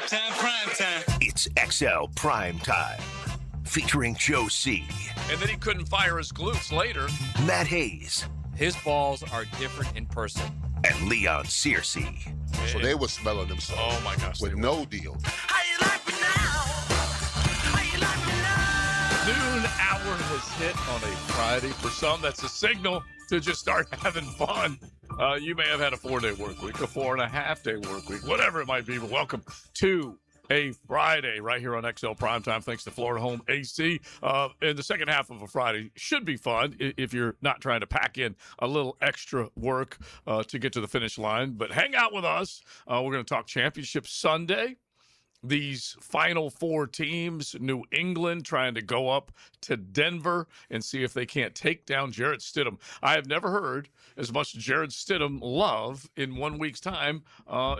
Primetime. It's XL Primetime, featuring Joe C. And then he couldn't fire his glutes later. Matt Hayes. His balls are different in person. And Leon Searcy. So they were smelling themselves. Oh, my gosh. With no deal. How you like me now? How you like me now? Noon hour has hit on a Friday. For some, that's a signal to just start having fun. You may have had a 4-day work week, a 4.5-day work week, whatever it might be. But welcome to a Friday right here on XL Primetime. Thanks to Florida Home AC. In the second half of a Friday should be fun if you're not trying to pack in a little extra work to get to the finish line. But hang out with us. We're going to talk Championship Sunday. These final four teams, New England trying to go up to Denver and see if they can't take down Jarrett Stidham. I have never heard as much Jarrett Stidham love in 1 week's time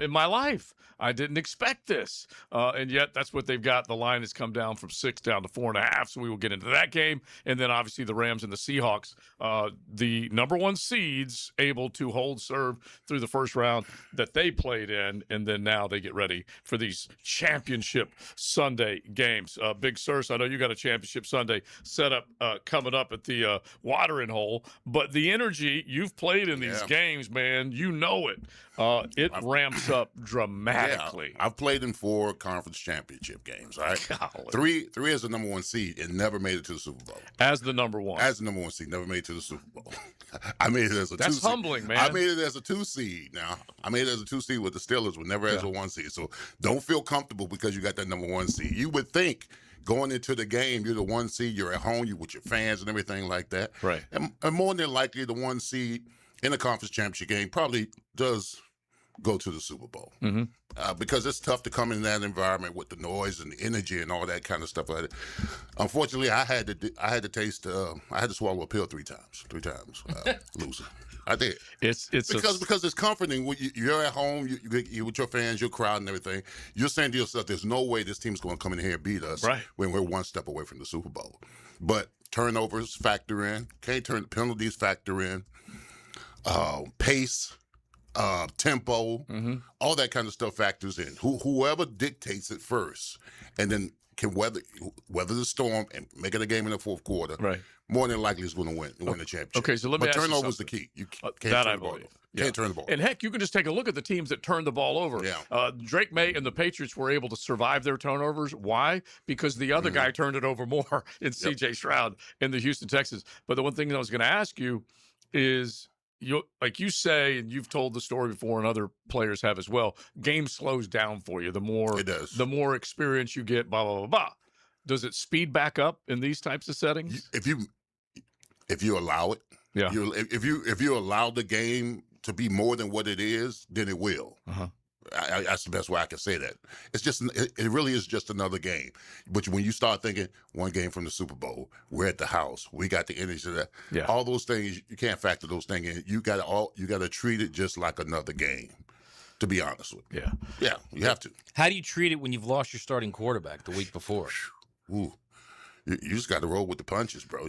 in my life. I didn't expect this. And yet that's what they've got. The line has come down from 6 down to 4.5. So we will get into that game. And then obviously the Rams and the Seahawks, the number one seeds, able to hold serve through the first round that they played in. And then now they get ready for these Championship Sunday games. Big Sirs, I know you got a Championship Sunday set up coming up at the watering hole, but the energy you've played in these games, man, you know it. It ramps up dramatically. Yeah, I've played in 4 conference championship games, all right? Golly. Three as the number one seed and never made it to the Super Bowl. As the number one. As the number one seed, never made it to the Super Bowl. I made it as a 2 seed. That's humbling, man. I made it as a 2 seed now. I made it as a 2 seed with the Steelers, but never as a 1 seed. So don't feel comfortable because you got that number 1 seed. You would think going into the game, you're the 1 seed, you're at home, you're with your fans and everything like that. Right. And more than likely, the 1 seed in a conference championship game probably does go to the Super Bowl. Because it's tough to come in that environment with the noise and the energy and all that kind of stuff like that. Unfortunately, I had to swallow a pill 3 times, losing. I did. It's because it's comforting when you're at home, you with your fans, your crowd and everything. You're saying to yourself, "There's no way this team's going to come in here and beat us when we're 1 step away from the Super Bowl." But turnovers factor in, penalties factor in, pace. Tempo, all that kind of stuff factors in. Whoever dictates it first, and then can weather the storm and make it a game in the fourth quarter. Right. More than likely is going to win the championship. Okay, so let me ask you something. Turnover's the key. You can't that turn I the ball believe. over. Can't turn the ball. And heck, you can just take a look at the teams that turned the ball over. Yeah. Drake May and the Patriots were able to survive their turnovers. Why? Because the other guy turned it over more in C.J. Stroud in the Houston Texans. But the one thing that I was going to ask you is, like you say, and you've told the story before, and other players have as well, game slows down for you. The more it does. The more experience you get, blah, blah, blah, blah. Does it speed back up in these types of settings? If you allow it, if you allow the game to be more than what it is, then it will. That's the best way I can say that. It really is just another game. But when you start thinking 1 game from the Super Bowl, we're at the house, we got the energy of that. Yeah. All those things, you can't factor those things in. You got to treat it just like another game. To be honest with you. Yeah, you have to. How do you treat it when you've lost your starting quarterback the week before? Ooh. You just got to roll with the punches, bro.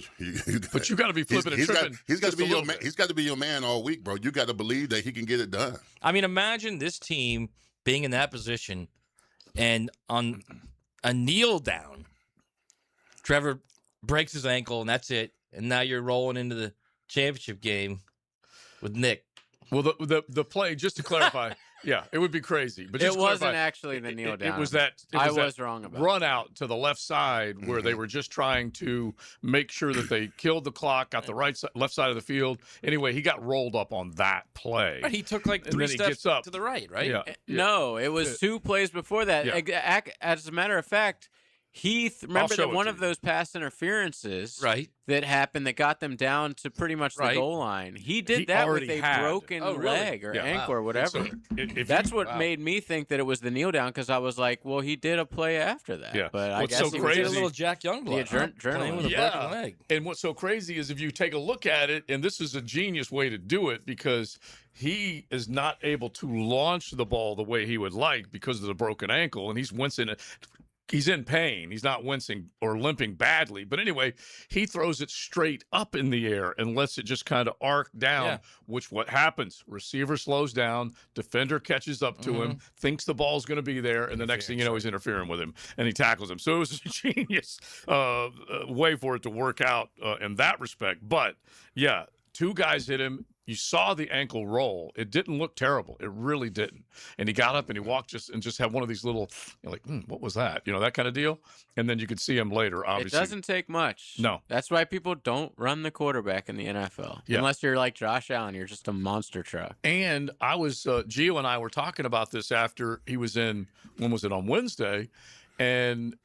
But you got to be flipping and tripping. He's got to be your man. He's got to be your man all week, bro. You got to believe that he can get it done. I mean, imagine this team being in that position, and on a kneel down, Trevor breaks his ankle, and that's it. And now you're rolling into the championship game with Nick. Well, the play, just to clarify, yeah, it would be crazy. But just it wasn't actually the kneel down. It was that. I was wrong about run out to the left side where they were just trying to make sure that they killed the clock, got the left side of the field. Anyway, he got rolled up on that play. Right, he took like 3 steps to the right, right? Yeah. No, it was 2 plays before that. Yeah. As a matter of fact, remember that one of those pass interferences that happened that got them down to pretty much the goal line. He did that with a broken leg or ankle or whatever. So that's what made me think that it was the kneel down, because I was like, well, he did a play after that. Yeah. But I guess he did a little Jack Youngblood. Adrenaline with a broken leg. And what's so crazy is if you take a look at it, and this is a genius way to do it, because he is not able to launch the ball the way he would like because of the broken ankle, and he's wincing. he's in pain. He's not wincing or limping badly. But anyway, he throws it straight up in the air and lets it just kind of arc down, which what happens? Receiver slows down, defender catches up to him, thinks the ball's going to be there, and the next thing you know, he's interfering with him, and he tackles him. So it was a genius way for it to work out in that respect. But, yeah, 2 guys hit him. You saw the ankle roll. It didn't look terrible. It really didn't. And he got up and he walked just had one of these little, what was that? That kind of deal. And then you could see him later, obviously. It doesn't take much. No. That's why people don't run the quarterback in the NFL. Yeah. Unless you're like Josh Allen. You're just a monster truck. And I was, Gio and I were talking about this after he was in, when was it, on Wednesday? And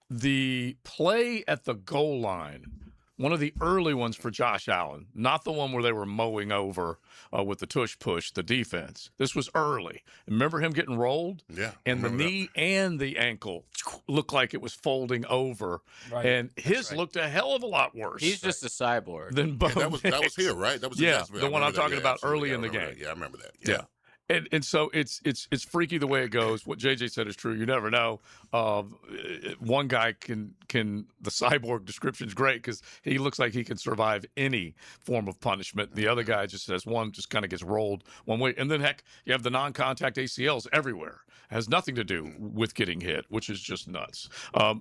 the play at the goal line, one of the early ones for Josh Allen, not the one where they were mowing over with the tush push, the defense. This was early. Remember him getting rolled? Yeah. And the knee and the ankle looked like it was folding over. Right. And his looked a hell of a lot worse. He's just a cyborg. Than Bo that was here, right? That was the one I'm talking about early in the game. That. Yeah, I remember that. Yeah. And so it's freaky the way it goes. What JJ said is true. You never know. One guy can the cyborg description is great because he looks like he can survive any form of punishment. The other guy just says one just kind of gets rolled one way. And then heck, you have the non-contact ACLs everywhere. It has nothing to do with getting hit, which is just nuts.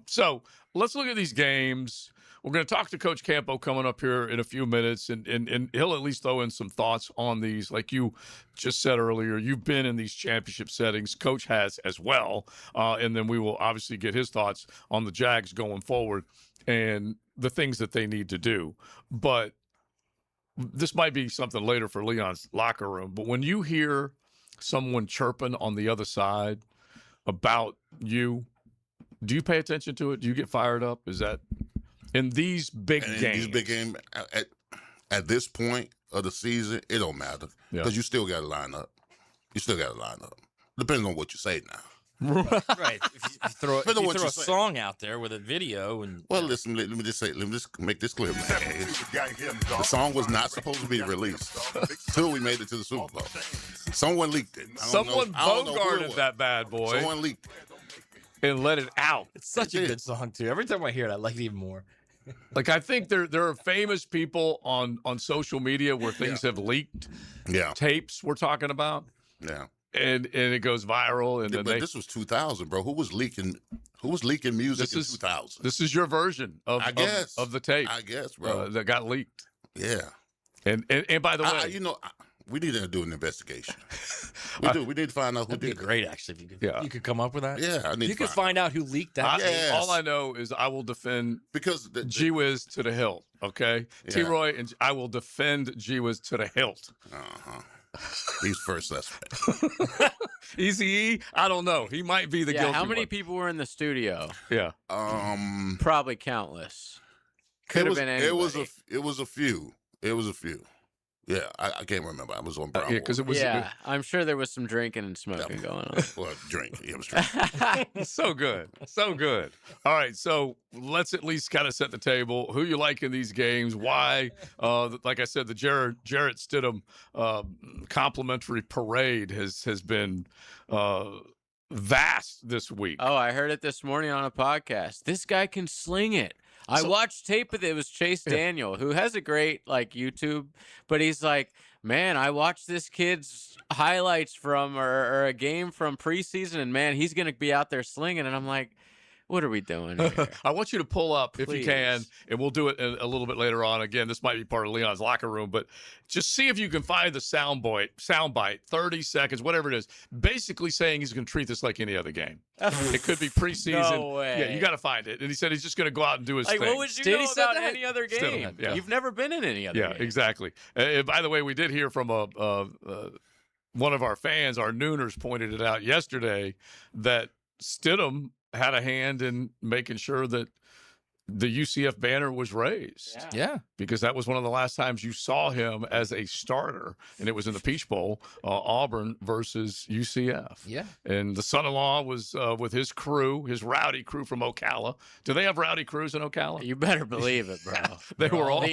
So let's look at these games. We're going to talk to Coach Campo coming up here in a few minutes, and he'll at least throw in some thoughts on these. Like you just said earlier, you've been in these championship settings. Coach has as well. And then we will obviously get his thoughts on the Jags going forward and the things that they need to do. But this might be something later for Leon's locker room. But when you hear someone chirping on the other side about you, do you pay attention to it? Do you get fired up? Is that... In these big games. At this point of the season, it don't matter because you still got to line up. Depending on what you say now. Right. If you throw a song out there with a video and listen, let me just make this clear, man. The song was not supposed to be released until we made it to the Super Bowl. Someone leaked it. Someone bogarted that bad boy. Someone leaked it. And let it out. It's such a good song too. Every time I hear it, I like it even more. Like I think there are famous people on social media where things have leaked. Yeah. Tapes we're talking about. Yeah. And it goes viral. And but this was 2000, bro. Who was leaking music in 2000? This is your version of the tape. I guess, bro. That got leaked. Yeah. And by the way, we need to do an investigation. We need to find out who did it. That'd be great, actually, if you could come up with that. Yeah, you could find out who leaked that. Yes. All I know is I will defend G-Wiz to the hilt, okay? Yeah. T-Roy, and I will defend G-Wiz to the hilt. Uh-huh. He's first suspect. Eazy-E, I don't know. He might be the guilty how many one. people were in the studio? Yeah. Probably countless. Could have been anybody. It was a few. Yeah, I can't remember. I was on Brown. Because it was. Yeah, I'm sure there was some drinking and smoking going on. Well, drink. It was drinking. So good. All right, so let's at least kind of set the table. Who you like in these games? Why? Like I said, the Jarrett Stidham complimentary parade has been vast this week. Oh, I heard it this morning on a podcast. This guy can sling it. I watched tape of it. It was Chase Daniel, who has a great YouTube, but he's like, man, I watched this kid's highlights from or a game from preseason, and man, he's gonna be out there slinging. And I'm like, what are we doing here? I want you to pull up if you can, and we'll do it a little bit later on. Again, this might be part of Leon's locker room, but just see if you can find the soundbite, 30 seconds, whatever it is, basically saying he's going to treat this like any other game. It could be preseason. No way. Yeah, you got to find it. And he said he's just going to go out and do his thing. What would you know about any other game? Yeah. You've never been in any other game. Yeah, exactly. By the way, we did hear from one of our fans, our Nooners pointed it out yesterday, that Stidham had a hand in making sure that the UCF banner was raised. Yeah. Because that was one of the last times you saw him as a starter, and it was in the Peach Bowl, Auburn versus UCF. Yeah. And the son-in-law was with his crew, his rowdy crew from Ocala. Do they have rowdy crews in Ocala? You better believe it, bro. They were all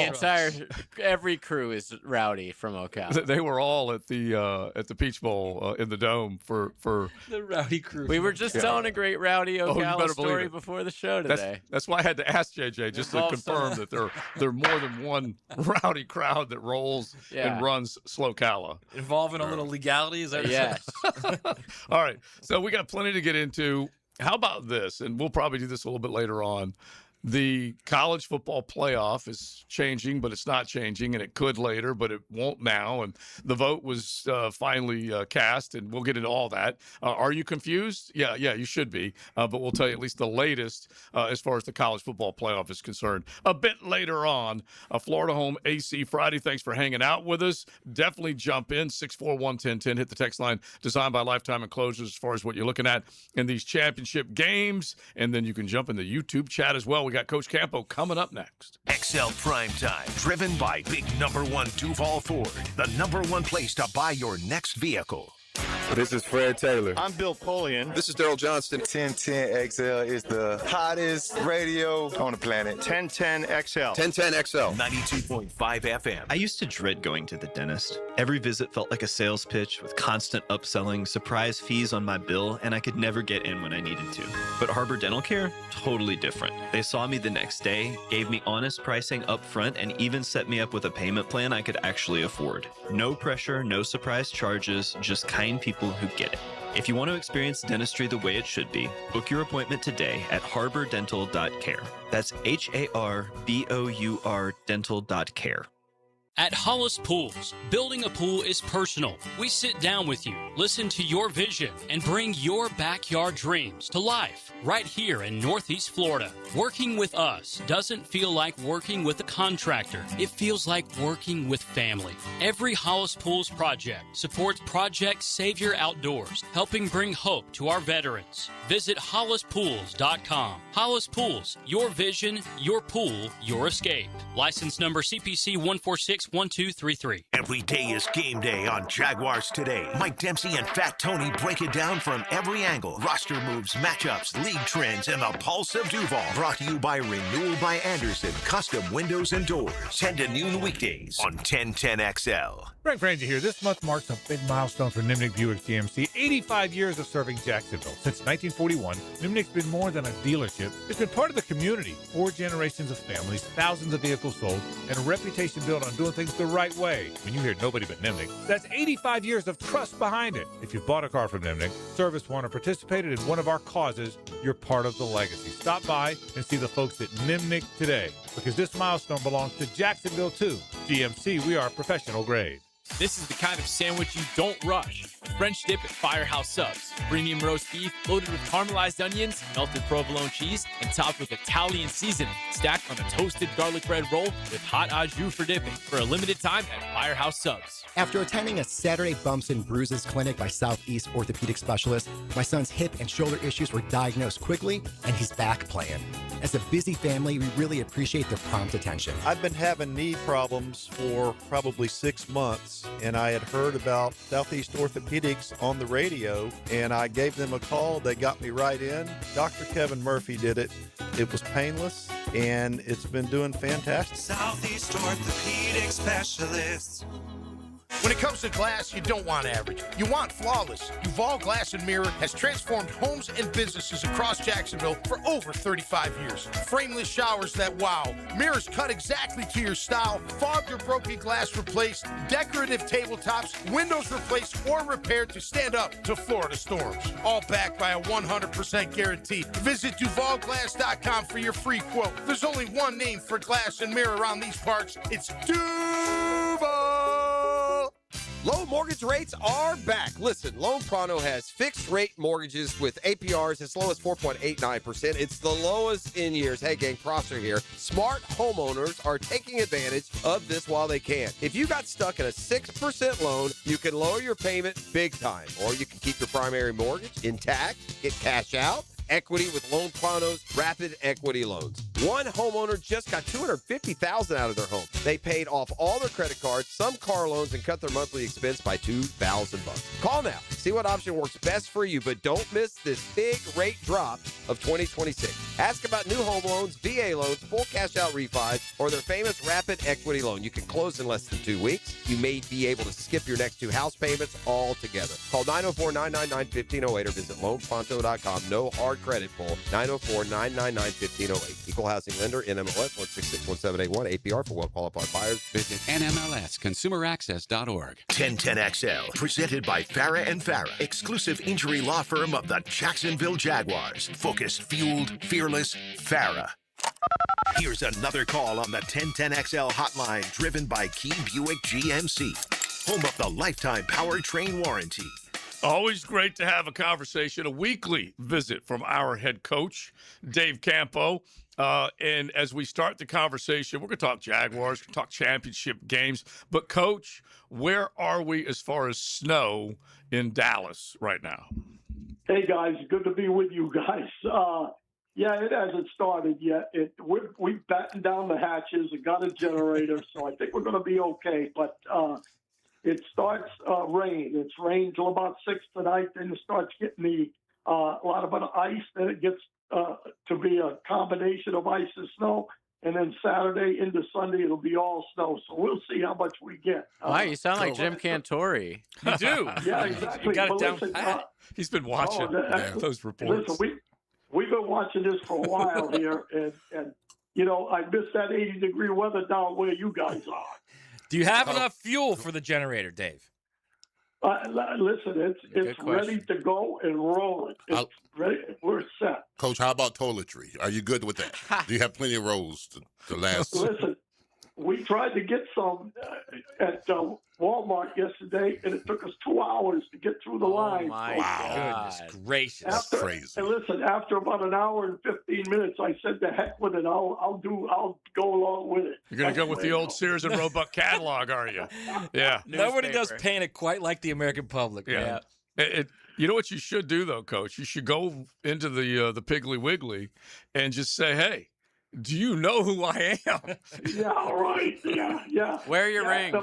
every crew is rowdy from Ocala. They were all at the Peach Bowl in the Dome for the rowdy crew. We were just telling a great rowdy Ocala story before the show today. That's why I had to ask JJ just to confirm that there are more than one rowdy crowd that rolls and runs Slocala. Involving a little legality, is that yes? All right, so we got plenty to get into. How about this? And we'll probably do this a little bit later on. The college football playoff is changing, but it's not changing, and it could later, but it won't now. And the vote was finally cast, and we'll get into all that. Are you confused? Yeah, you should be. But we'll tell you at least the latest as far as the college football playoff is concerned. A bit later on, Florida Home AC Friday. Thanks for hanging out with us. Definitely jump in, 641-1010. Hit the text line, designed by Lifetime Enclosures, as far as what you're looking at in these championship games. And then you can jump in the YouTube chat as well. We got Coach Campo coming up next. XL Primetime, driven by Big Number One Duval Ford, the number one place to buy your next vehicle. This is Fred Taylor. I'm Bill Polian. This is Daryl Johnston. 1010 XL is the hottest radio on the planet. 1010 XL. 1010 XL. 92.5 FM. I used to dread going to the dentist. Every visit felt like a sales pitch with constant upselling, surprise fees on my bill, and I could never get in when I needed to. But Harbor Dental Care? Totally different. They saw me the next day, gave me honest pricing up front, and even set me up with a payment plan I could actually afford. No pressure, no surprise charges, just kind people who get it. If you want to experience dentistry the way it should be, book your appointment today at harbordental.care. That's HARBOUR dental.care. At Hollis Pools, building a pool is personal. We sit down with you, listen to your vision, and bring your backyard dreams to life right here in Northeast Florida. Working with us doesn't feel like working with a contractor. It feels like working with family. Every Hollis Pools project supports Project Savior Outdoors, helping bring hope to our veterans. Visit hollispools.com. Hollis Pools, your vision, your pool, your escape. License number CPC 1461233. Every day is game day on Jaguars Today. Mike Dempsey and Fat Tony break it down from every angle. Roster moves, matchups, league trends, and the pulse of Duval. Brought to you by Renewal by Anderson, custom windows and doors. 10 to noon weekdays on 1010 XL. Frank Frangie here. This month marks a big milestone for Nimnick Buick GMC. 85 years of serving Jacksonville. Since 1941, Nimnick's been more than a dealership. It's been part of the community. 4 generations of families, thousands of vehicles sold, and a reputation built on doing things the right way. When you hear nobody but Nimnick, that's 85 years of trust behind it. If you bought a car from Nimnick, serviced one, or participated in one of our causes, you're part of the legacy. Stop by and see the folks at Nimnick today, because this milestone belongs to Jacksonville too. GMC, we are professional grade. This is the kind of sandwich you don't rush. French dip at Firehouse Subs. Premium roast beef loaded with caramelized onions, melted provolone cheese, and topped with Italian seasoning. Stacked on a toasted garlic bread roll with hot au jus for dipping. For a limited time at Firehouse Subs. After attending a Saturday Bumps and Bruises clinic by Southeast orthopedic specialist, my son's hip and shoulder issues were diagnosed quickly, and he's back playing. As a busy family, we really appreciate their prompt attention. I've been having knee problems for probably 6 months, and I had heard about Southeast Orthopedics on the radio, and I gave them a call. They got me right in. Dr. Kevin Murphy did it. It was painless, and it's been doing fantastic. Southeast Orthopedic Specialists. When it comes to glass, you don't want average. You want flawless. Duval Glass and Mirror has transformed homes and businesses across Jacksonville for over 35 years. Frameless showers that wow. Mirrors cut exactly to your style. Fogged or broken glass replaced. Decorative tabletops. Windows replaced or repaired to stand up to Florida storms. All backed by a 100% guarantee. Visit DuvalGlass.com for your free quote. There's only one name for glass and mirror around these parts. It's Duval. Low mortgage rates are back. Listen, Loan Pronto has fixed rate mortgages with APRs as low as 4.89%. It's the lowest in years. Hey, gang, Prosser here. Smart homeowners are taking advantage of this while they can. If you got stuck in a 6% loan, you can lower your payment big time. Or you can keep your primary mortgage intact, get cash out, equity with Loan Pronto's rapid equity loans. One homeowner just got $250,000 out of their home. They paid off all their credit cards, some car loans, and cut their monthly expense by $2,000. Call now. See what option works best for you, but don't miss this big rate drop of 2026. Ask about new home loans, VA loans, full cash out refis, or their famous rapid equity loan. You can close in less than 2 weeks. You may be able to skip your next 2 house payments altogether. Call 904-999-1508 or visit loanpronto.com. No hard credit pull. 904-999-1508. Equal housing lender, NMLS 1661781. APR for well-qualified buyers. Visit NMLSconsumeraccess.org. 1010XL, presented by Farah and Farah, exclusive injury law firm of the Jacksonville Jaguars. Focused, fueled, fearless, Farah. Here's another call on the 1010XL hotline, driven by Key Buick GMC, home of the lifetime powertrain warranty. Always great to have a conversation, a weekly visit from our head coach, Dave Campo. And as we start the conversation, we're going to talk Jaguars, we're going to talk championship games. But, Coach, where are we as far as snow in Dallas right now? Hey, guys, good to be with you guys. Yeah, it hasn't started yet. We've battened down the hatches and got a generator, so I think we're going to be okay. But it starts rain. It's rained till about 6 tonight. Then it starts getting a lot of ice. Then it gets to be a combination of ice and snow. And then Saturday into Sunday, it'll be all snow. So we'll see how much we get. Wow, you sound like Jim Cantori. You do. Yeah, exactly. You got it down listen, pat. He's been watching those reports. Listen, we've been watching this for a while here. And you know, I miss that 80-degree weather down where you guys are. Do you have enough fuel for the generator, Dave? Listen, it's ready to go and roll it. It's ready. We're set. Coach, how about toiletry? Are you good with that? Do you have plenty of rolls to last? Listen, we tried to get some at Walmart yesterday, and it took us 2 hours to get through the line. My God. Goodness gracious. That's crazy. And listen, after about an hour and 15 minutes, I said, "The heck with it! I'll go along with it." You're going to go with the old Sears and Roebuck catalog, are you? Yeah. Nobody does paint it quite like the American public. Yeah. You know what you should do, though, Coach? You should go into the Piggly Wiggly and just say, "Hey, do you know who I am?" Yeah, right. Yeah. Wear your rings.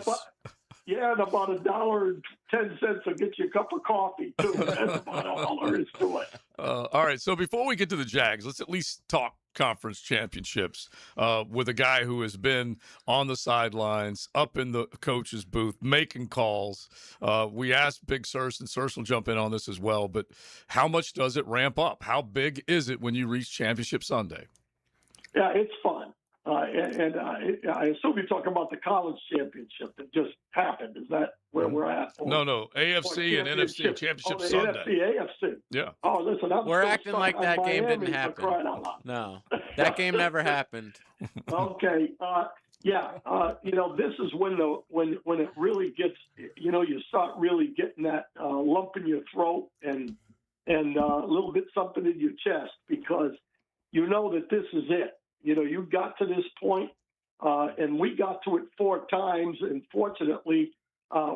And about $1.10 will get you a cup of coffee, too. That's about all there is to it. All right, so before we get to the Jags, let's at least talk conference championships with a guy who has been on the sidelines, up in the coach's booth, making calls. We asked Big Sirs, and Sirs will jump in on this as well, but how much does it ramp up? How big is it when you reach Championship Sunday? Yeah, it's fun. And I assume you're talking about the college championship that just happened. Is that where we're at? No. AFC and NFC championship Sunday. AFC. Yeah. Oh, listen, we're acting like that game didn't happen. No, that game never happened. Okay. This is when it really gets. You start really getting that lump in your throat and a little bit something in your chest, because you know that this is it. You got to this point, and we got to it 4 times, and fortunately,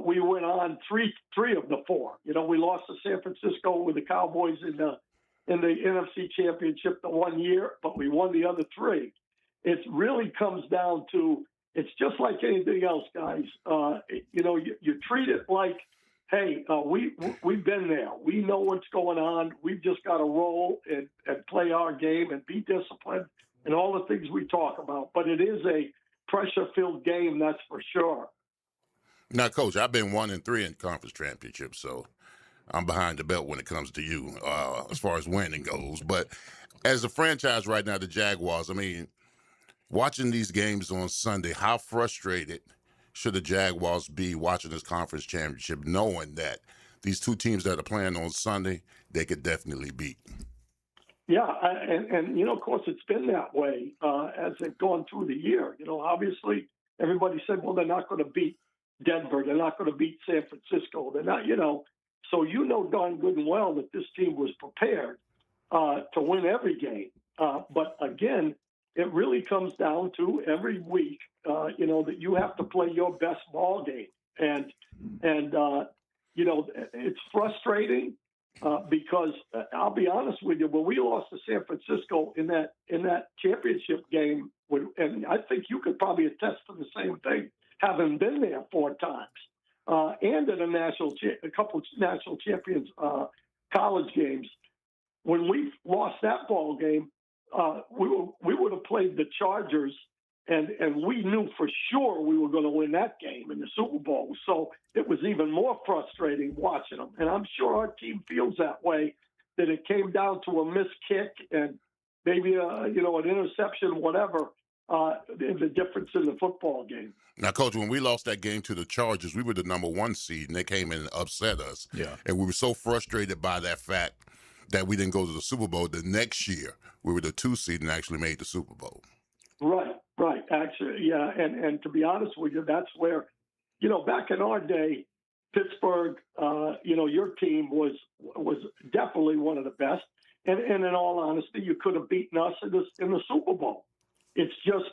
we went on three of the 4. We lost to San Francisco with the Cowboys in the NFC Championship the one year, but we won the other 3. It really comes down to, it's just like anything else, guys. You treat it like, hey, we've been there. We know what's going on. We've just got to roll and play our game and be disciplined and all the things we talk about. But it is a pressure-filled game, that's for sure. Now, Coach, I've been 1-3 in conference championships, so I'm behind the belt when it comes to you as far as winning goes. But as a franchise right now, the Jaguars, I mean, watching these games on Sunday, how frustrated should the Jaguars be watching this conference championship, knowing that these 2 teams that are playing on Sunday, they could definitely beat? Yeah, and of course, it's been that way as they've gone through the year. Obviously, everybody said, well, they're not going to beat Denver. They're not going to beat San Francisco. They're not, So darn good and well that this team was prepared to win every game. But again, it really comes down to every week, that you have to play your best ball game. And it's frustrating. because I'll be honest with you, when we lost to San Francisco in that championship game, and I think you could probably attest to the same thing, having been there 4 times, and at a couple of national champions college games. When we lost that ball game, we would have played the Chargers, and we knew for sure we were going to win that game in the Super Bowl. So it was even more frustrating watching them. And I'm sure our team feels that way, that it came down to a missed kick and maybe an interception, whatever, the difference in the football game. Now, Coach, when we lost that game to the Chargers, we were the number 1 seed, and they came in and upset us. Yeah. And we were so frustrated by that fact that we didn't go to the Super Bowl. The next year, we were the 2 seed and actually made the Super Bowl. Right. Actually, yeah. And to be honest with you, that's where, back in our day, Pittsburgh, your team was definitely one of the best. And in all honesty, you could have beaten us in the Super Bowl. It's just,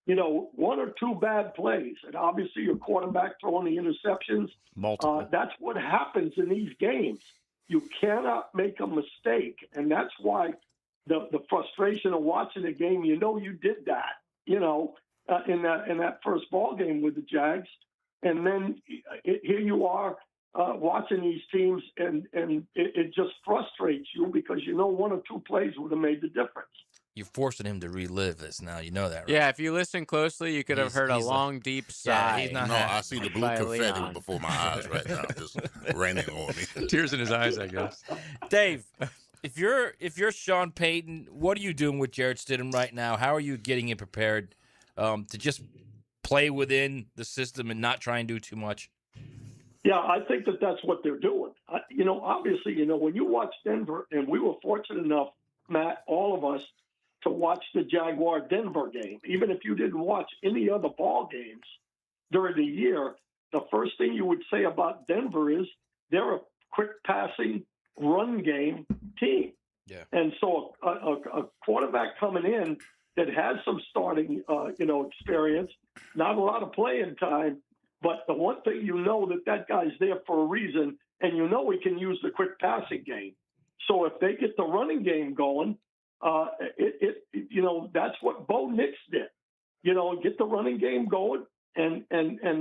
1 or 2 bad plays. And obviously your quarterback throwing the interceptions. Multiple. That's what happens in these games. You cannot make a mistake. And that's why the frustration of watching the game, you did that, in that first ball game with the Jags. And then here you are watching these teams, and it just frustrates you because 1 or 2 plays would have made the difference. You're forcing him to relive this now. You know that, right? Yeah, if you listen closely, you could have heard a long, deep sigh. He's not I see the blue confetti before my eyes right now, just raining on me. Tears in his eyes, I guess. Dave, if you're Sean Payton, what are you doing with Jarrett Stidham right now? How are you getting him prepared to just play within the system and not try and do too much? Yeah, I think that's what they're doing. Obviously, when you watch Denver, and we were fortunate enough, Matt, all of us, to watch the Jaguar-Denver game. Even if you didn't watch any other ball games during the year, the first thing you would say about Denver is they're a quick passing run game team. Yeah. And so a quarterback coming in that has some starting, experience, not a lot of playing time, but the one thing that guy's there for a reason, and he can use the quick passing game. So if they get the running game going, that's what Bo Nix did. Get the running game going, and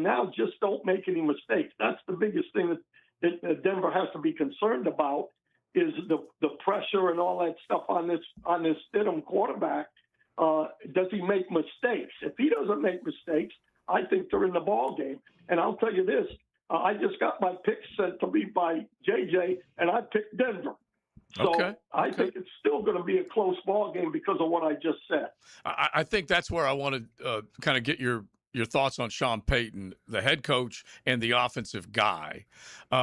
now just don't make any mistakes. That's the biggest thing that Denver has to be concerned about, is the pressure and all that stuff on this Stidham quarterback. Does he make mistakes? If he doesn't make mistakes, I think they're in the ball game. And I'll tell you this: I just got my picks sent to me by JJ, and I picked Denver. So I think it's still going to be a close ball game because of what I just said. I think that's where I want to kind of get your thoughts on Sean Payton, the head coach and the offensive guy,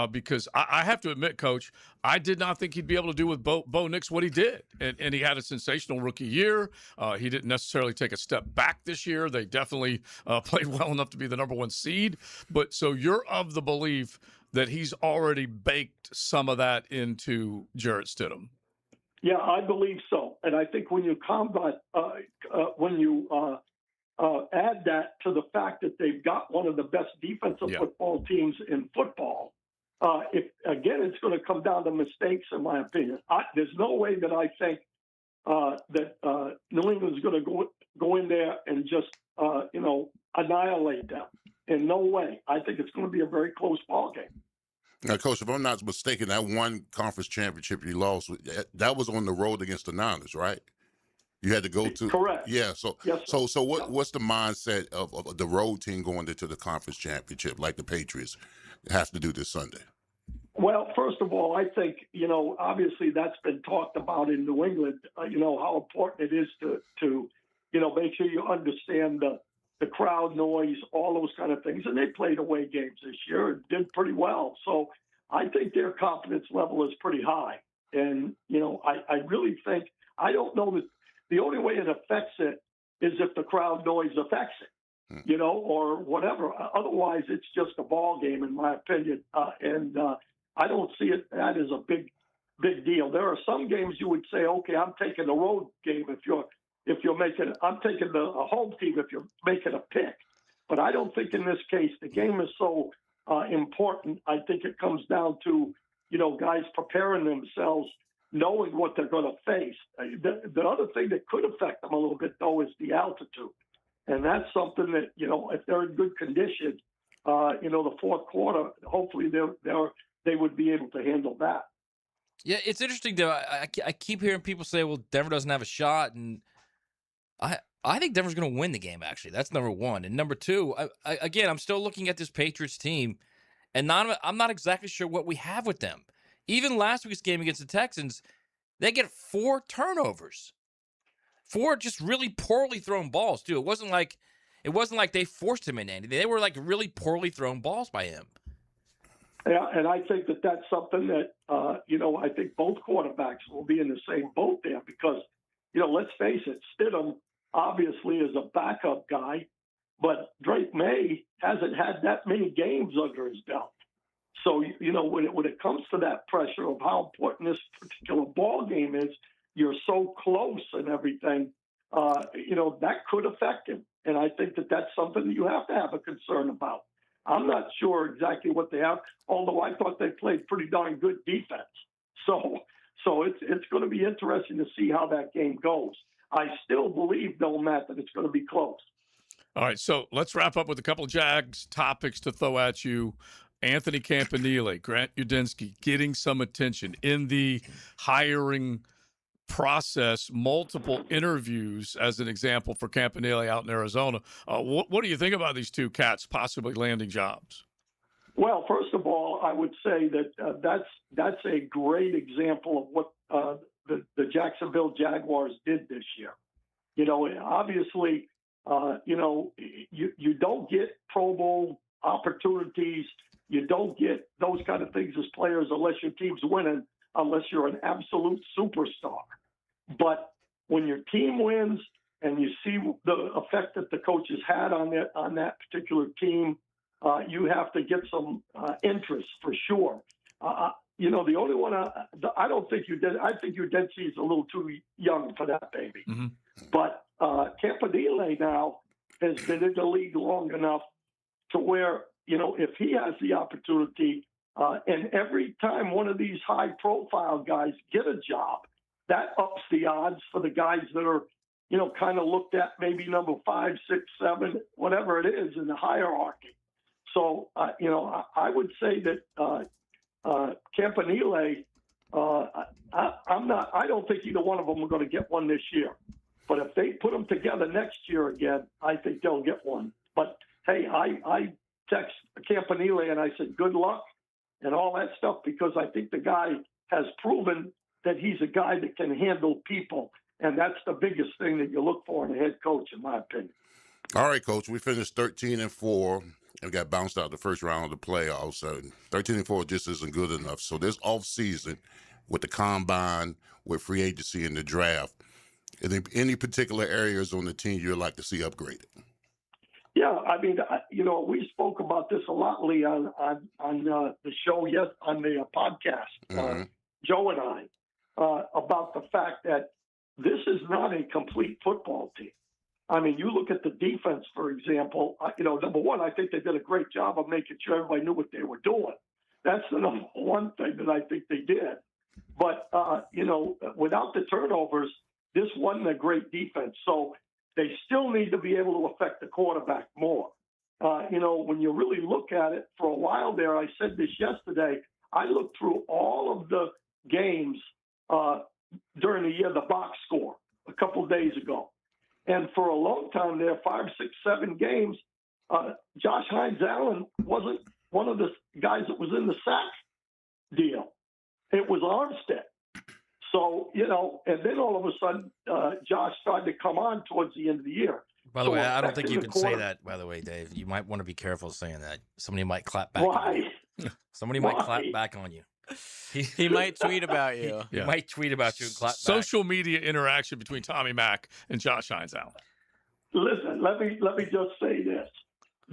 because I have to admit, Coach, I did not think he'd be able to do with Bo Nix what he did. And he had a sensational rookie year. He didn't necessarily take a step back this year. They definitely played well enough to be the number 1 seed. But so you're of the belief that he's already baked some of that into Jarrett Stidham. Yeah, I believe so. And I think when you add that to the fact that they've got one of the best defensive football teams in football, it's going to come down to mistakes, in my opinion. There's no way that I think that New England's going to go in there and just annihilate them. In no way. I think it's going to be a very close ball game. Now, Coach, if I'm not mistaken, that one conference championship you lost, that was on the road against the Niners, right? You had to go to. Correct. Yeah. So, yes, so what's the mindset of the road team going into the conference championship, like the Patriots have to do this Sunday? Well, first of all, I think obviously that's been talked about in New England. How important it is to make sure you understand the crowd noise, all those kind of things. And they played away games this year and did pretty well. So I think their confidence level is pretty high. And, I really think, I don't know that the only way it affects it is if the crowd noise affects it, or whatever. Otherwise, it's just a ball game, in my opinion. And I don't see it that as a big deal. There are some games you would say, okay, I'm taking the road game I'm taking the home team if you're making a pick. But I don't think in this case the game is so important. I think it comes down to guys preparing themselves, knowing what they're going to face. The other thing that could affect them a little bit, though, is the altitude. And that's something that, if they're in good condition, the fourth quarter, hopefully they would be able to handle that. Yeah, it's interesting, though. I keep hearing people say, well, Denver doesn't have a shot. And I think Denver's going to win the game, actually. That's number one. And number two, again, I'm still looking at this Patriots team, and I'm not exactly sure what we have with them. Even last week's game against the Texans, they get 4 turnovers. 4 just really poorly thrown balls, too. It wasn't like they forced him in anything. They were like really poorly thrown balls by him. Yeah, and I think that that's something that, I think both quarterbacks will be in the same boat there because, let's face it, Stidham obviously is a backup guy, but Drake May hasn't had that many games under his belt. So, when it comes to that pressure of how important this particular ball game is, you're so close and everything, that could affect him. And I think that that's something that you have to have a concern about. I'm not sure exactly what they have, although I thought they played pretty darn good defense. So it's going to be interesting to see how that game goes. I still believe, though, Matt, that it's going to be close. All right, so let's wrap up with a couple of Jags topics to throw at you. Anthony Campanile, Grant Udinski getting some attention in the hiring process, multiple interviews as an example for Campanile out in Arizona. What do you think about these two cats possibly landing jobs? Well, first of all, I would say that that's a great example of what the Jacksonville Jaguars did this year. Obviously, you don't get Pro Bowl opportunities. You don't get those kind of things as players unless your team's winning, unless you're an absolute superstar. But when your team wins and you see the effect that the coaches had on that particular team, you have to get some interest for sure. The only one I don't think you did. I think Udinski is a little too young for that baby. Mm-hmm. But Campanile now has been in the league long enough to where, if he has the opportunity, and every time one of these high-profile guys get a job, that ups the odds for the guys that are, kind of looked at maybe number 5, 6, 7, whatever it is in the hierarchy. So, I would say that Campanile, I don't think either one of them are going to get one this year. But if they put them together next year again, I think they'll get one. But, hey, I text Campanile and I said, good luck and all that stuff, because I think the guy has proven that he's a guy that can handle people. And that's the biggest thing that you look for in a head coach, in my opinion. All right, Coach, we finished 13-4 and got bounced out the first round of the playoffs. 13-4 just isn't good enough. So this offseason, with the combine, with free agency and the draft, any particular areas on the team you'd like to see upgraded? Yeah, I mean, we spoke about this a lot, Lee, on the show, on the podcast, Joe and I, about the fact that this is not a complete football team. I mean, you look at the defense, for example, number one, I think they did a great job of making sure everybody knew what they were doing. That's the number one thing that I think they did. But, without the turnovers, this wasn't a great defense. So they still need to be able to affect the quarterback more. When you really look at it, for a while there, I said this yesterday, I looked through all of the games during the year, the box score, a couple of days ago. And for a long time there, 5, 6, 7 games, Josh Hines-Allen wasn't one of the guys that was in the sack deal. It was Armstead. So, and then all of a sudden, Josh started to come on towards the end of the year. By the way, I don't think you can say that, by the way, Dave. You might want to be careful saying that. Somebody might clap back on you. Somebody might clap back on you. He might tweet about you. He might tweet about you and clap back. Social media interaction between Tommy Mack and Josh Hines-Allen. Listen, let me just say this.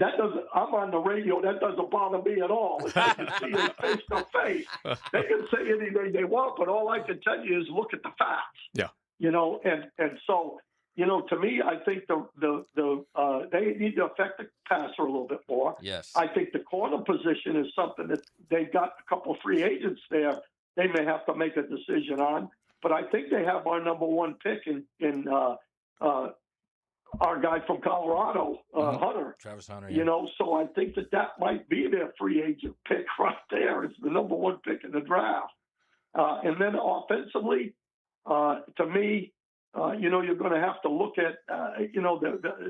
I'm on the radio. That doesn't bother me at all. If I can see it face to face, they can say anything they want, but all I can tell you is look at the facts. Yeah. And so to me, I think they need to affect the passer a little bit more. Yes. I think the corner position is something that they've got a couple of free agents there. They may have to make a decision on, but I think they have our number one pick in our guy from Colorado, Hunter. Travis Hunter. Yeah. So I think that might be their free agent pick right there. It's the number one pick in the draft. And then offensively, to me, you're going to have to look at,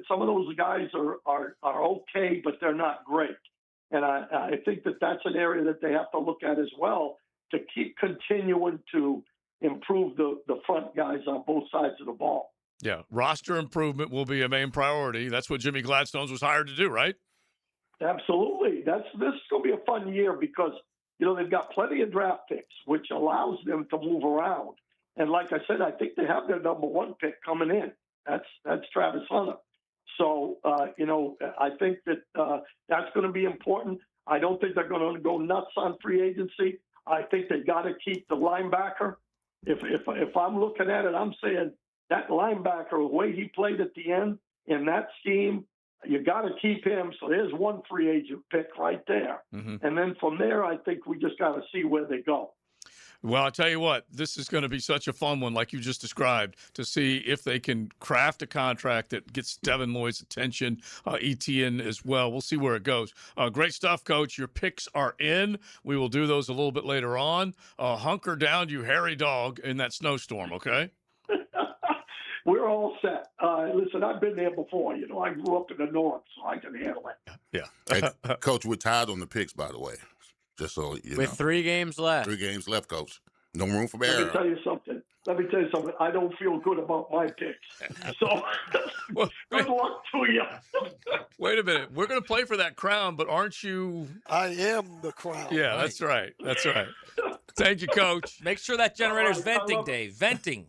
some of those guys are okay, but they're not great. And I think that's an area that they have to look at as well to keep continuing to improve the front guys on both sides of the ball. Yeah, roster improvement will be a main priority. That's what Jimmy Gladstones was hired to do, right? Absolutely. This is going to be a fun year because, they've got plenty of draft picks, which allows them to move around. And like I said, I think they have their number one pick coming in. That's Travis Hunter. So, I think that that's going to be important. I don't think they're going to go nuts on free agency. I think they got to keep the linebacker. If I'm looking at it, I'm saying that linebacker, the way he played at the end in that scheme, you got to keep him. So there's one free agent pick right there. Mm-hmm. And then from there, I think we just got to see where they go. Well, I'll tell you what, this is going to be such a fun one, like you just described, to see if they can craft a contract that gets Devin Lloyd's attention, Etienne as well. We'll see where it goes. Great stuff, Coach. Your picks are in. We will do those a little bit later on. Hunker down, you hairy dog, in that snowstorm, okay? We're all set. Listen, I've been there before. I grew up in the north, so I can handle it. Yeah. Hey, Coach, we're tied on the picks, by the way. Just so you know. With 3 games left. 3 games left, Coach. No room for error. Let me tell you something. I don't feel good about my picks. So good luck to you. Wait a minute. We're going to play for that crown, but aren't you? I am the crown. Yeah, that's right. That's right. Thank you, Coach. Make sure that generator's venting, Dave. Venting.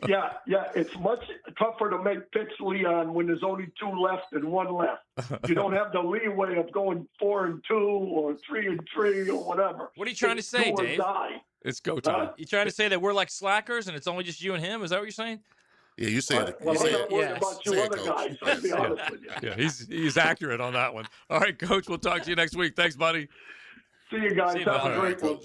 Yeah. It's much tougher to make picks, Leon, when there's only 2 left and 1 left. You don't have the leeway of going 4-2 or 3-3 or whatever. What are you trying to say, Dave? It's go time. You trying to say that we're like slackers and it's only just you and him? Is that what you're saying? Yeah, you said it. Well, I'm not worried about you other guys. I'll be honest with you. Yeah, he's accurate on that one. All right, Coach. We'll talk to you next week. Thanks, buddy. See you guys. Have a great one.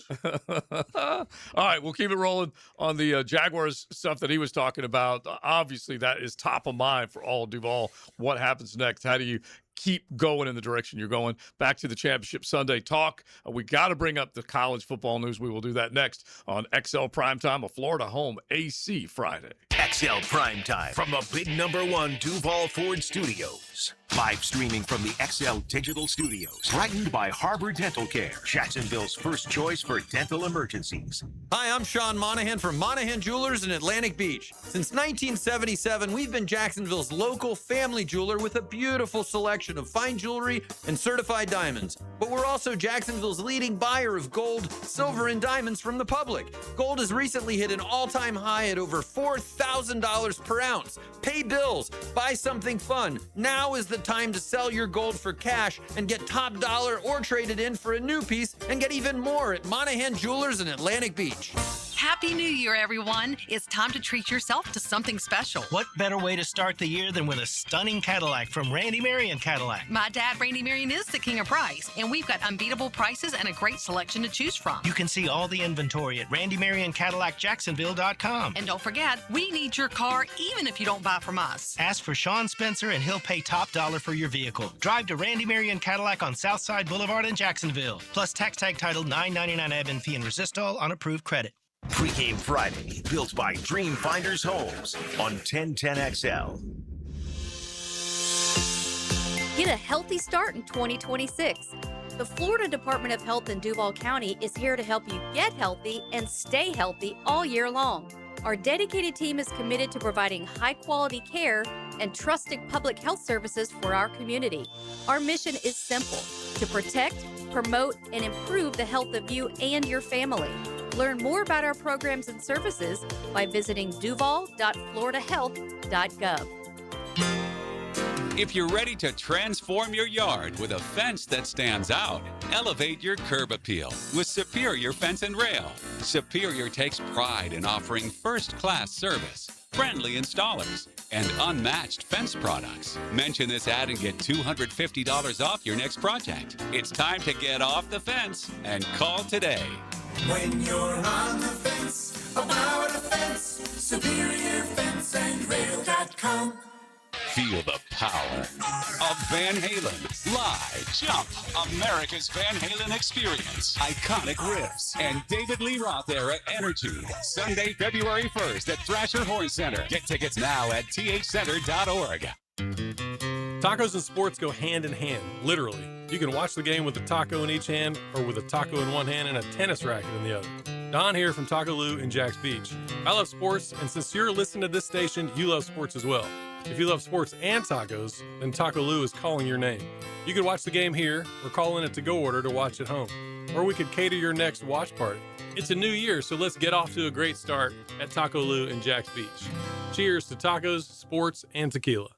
All right, we'll keep it rolling on the Jaguars stuff that he was talking about. Obviously, that is top of mind for all Duval. What happens next? How do you keep going in the direction you're going? Back to the Championship Sunday talk. We got to bring up the college football news. We will do that next on XL Primetime, a Florida home AC Friday. XL Primetime from the big #1 Duval Ford Studios. Live streaming from the XL Digital Studios. Brightened by Harbor Dental Care, Jacksonville's first choice for dental emergencies. Hi, I'm Sean Monahan from Monahan Jewelers in Atlantic Beach. Since 1977, we've been Jacksonville's local family jeweler with a beautiful selection of fine jewelry and certified diamonds. But we're also Jacksonville's leading buyer of gold, silver, and diamonds from the public. Gold has recently hit an all-time high at over $4,000 per ounce. Pay bills, buy something fun. Now is the time to sell your gold for cash and get top dollar or trade it in for a new piece and get even more at Monahan Jewelers in Atlantic Beach. Happy New Year, everyone. It's time to treat yourself to something special. What better way to start the year than with a stunning Cadillac from Randy Marion Cadillac? My dad, Randy Marion, is the king of price, and we've got unbeatable prices and a great selection to choose from. You can see all the inventory at RandyMarionCadillacJacksonville.com. And don't forget, we need your car even if you don't buy from us. Ask for Sean Spencer and he'll pay top dollar for your vehicle. Drive to Randy Marion Cadillac on Southside Boulevard in Jacksonville. Plus tax tag title $9.99 admin fee and resistol on approved credit. Pregame Friday, built by Dream Finders Homes on 1010XL. Get a healthy start in 2026. The Florida Department of Health in Duval County is here to help you get healthy and stay healthy all year long. Our dedicated team is committed to providing high-quality care and trusted public health services for our community. Our mission is simple: to protect, promote, and improve the health of you and your family. Learn more about our programs and services by visiting duval.floridahealth.gov. If you're ready to transform your yard with a fence that stands out, elevate your curb appeal with Superior Fence and Rail. Superior takes pride in offering first-class service. friendly installers, and unmatched fence products. Mention this ad and get $250 off your next project. It's time to get off the fence and call today. When you're on the fence, about a fence, SuperiorFenceandRail.com. Feel the power of Van Halen. Live, Jump, America's Van Halen experience. Iconic riffs and David Lee Roth era energy. Sunday, February 1st at Thrasher Horn Center. Get tickets now at thcenter.org. Tacos and sports go hand in hand, literally. You can watch the game with a taco in each hand or with a taco in one hand and a tennis racket in the other. Don here from Taco Lou in Jax Beach. I love sports, and since you're listening to this station, you love sports as well. If you love sports and tacos, then Taco Lou is calling your name. You could watch the game here or call in a to-go order to watch at home. Or we could cater your next watch party. It's a new year, so let's get off to a great start at Taco Lou in Jax Beach. Cheers to tacos, sports, and tequila.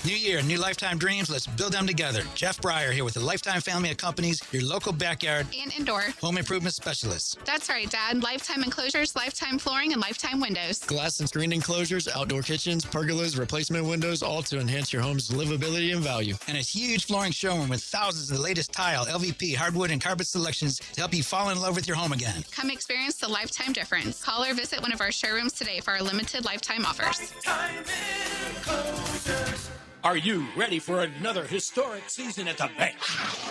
New year, new lifetime dreams. Let's build them together. Jeff Breyer here with the Lifetime family of companies, your local backyard and indoor home improvement specialists. That's right, Dad. Lifetime enclosures, lifetime flooring, and lifetime windows. Glass and screened enclosures, outdoor kitchens, pergolas, replacement windows, all to enhance your home's livability and value. And a huge flooring showroom with thousands of the latest tile, LVP, hardwood, and carpet selections to help you fall in love with your home again. Come experience the lifetime difference. Call or visit one of our showrooms today for our limited lifetime offers. Lifetime enclosures. Are you ready for another historic season at the bank?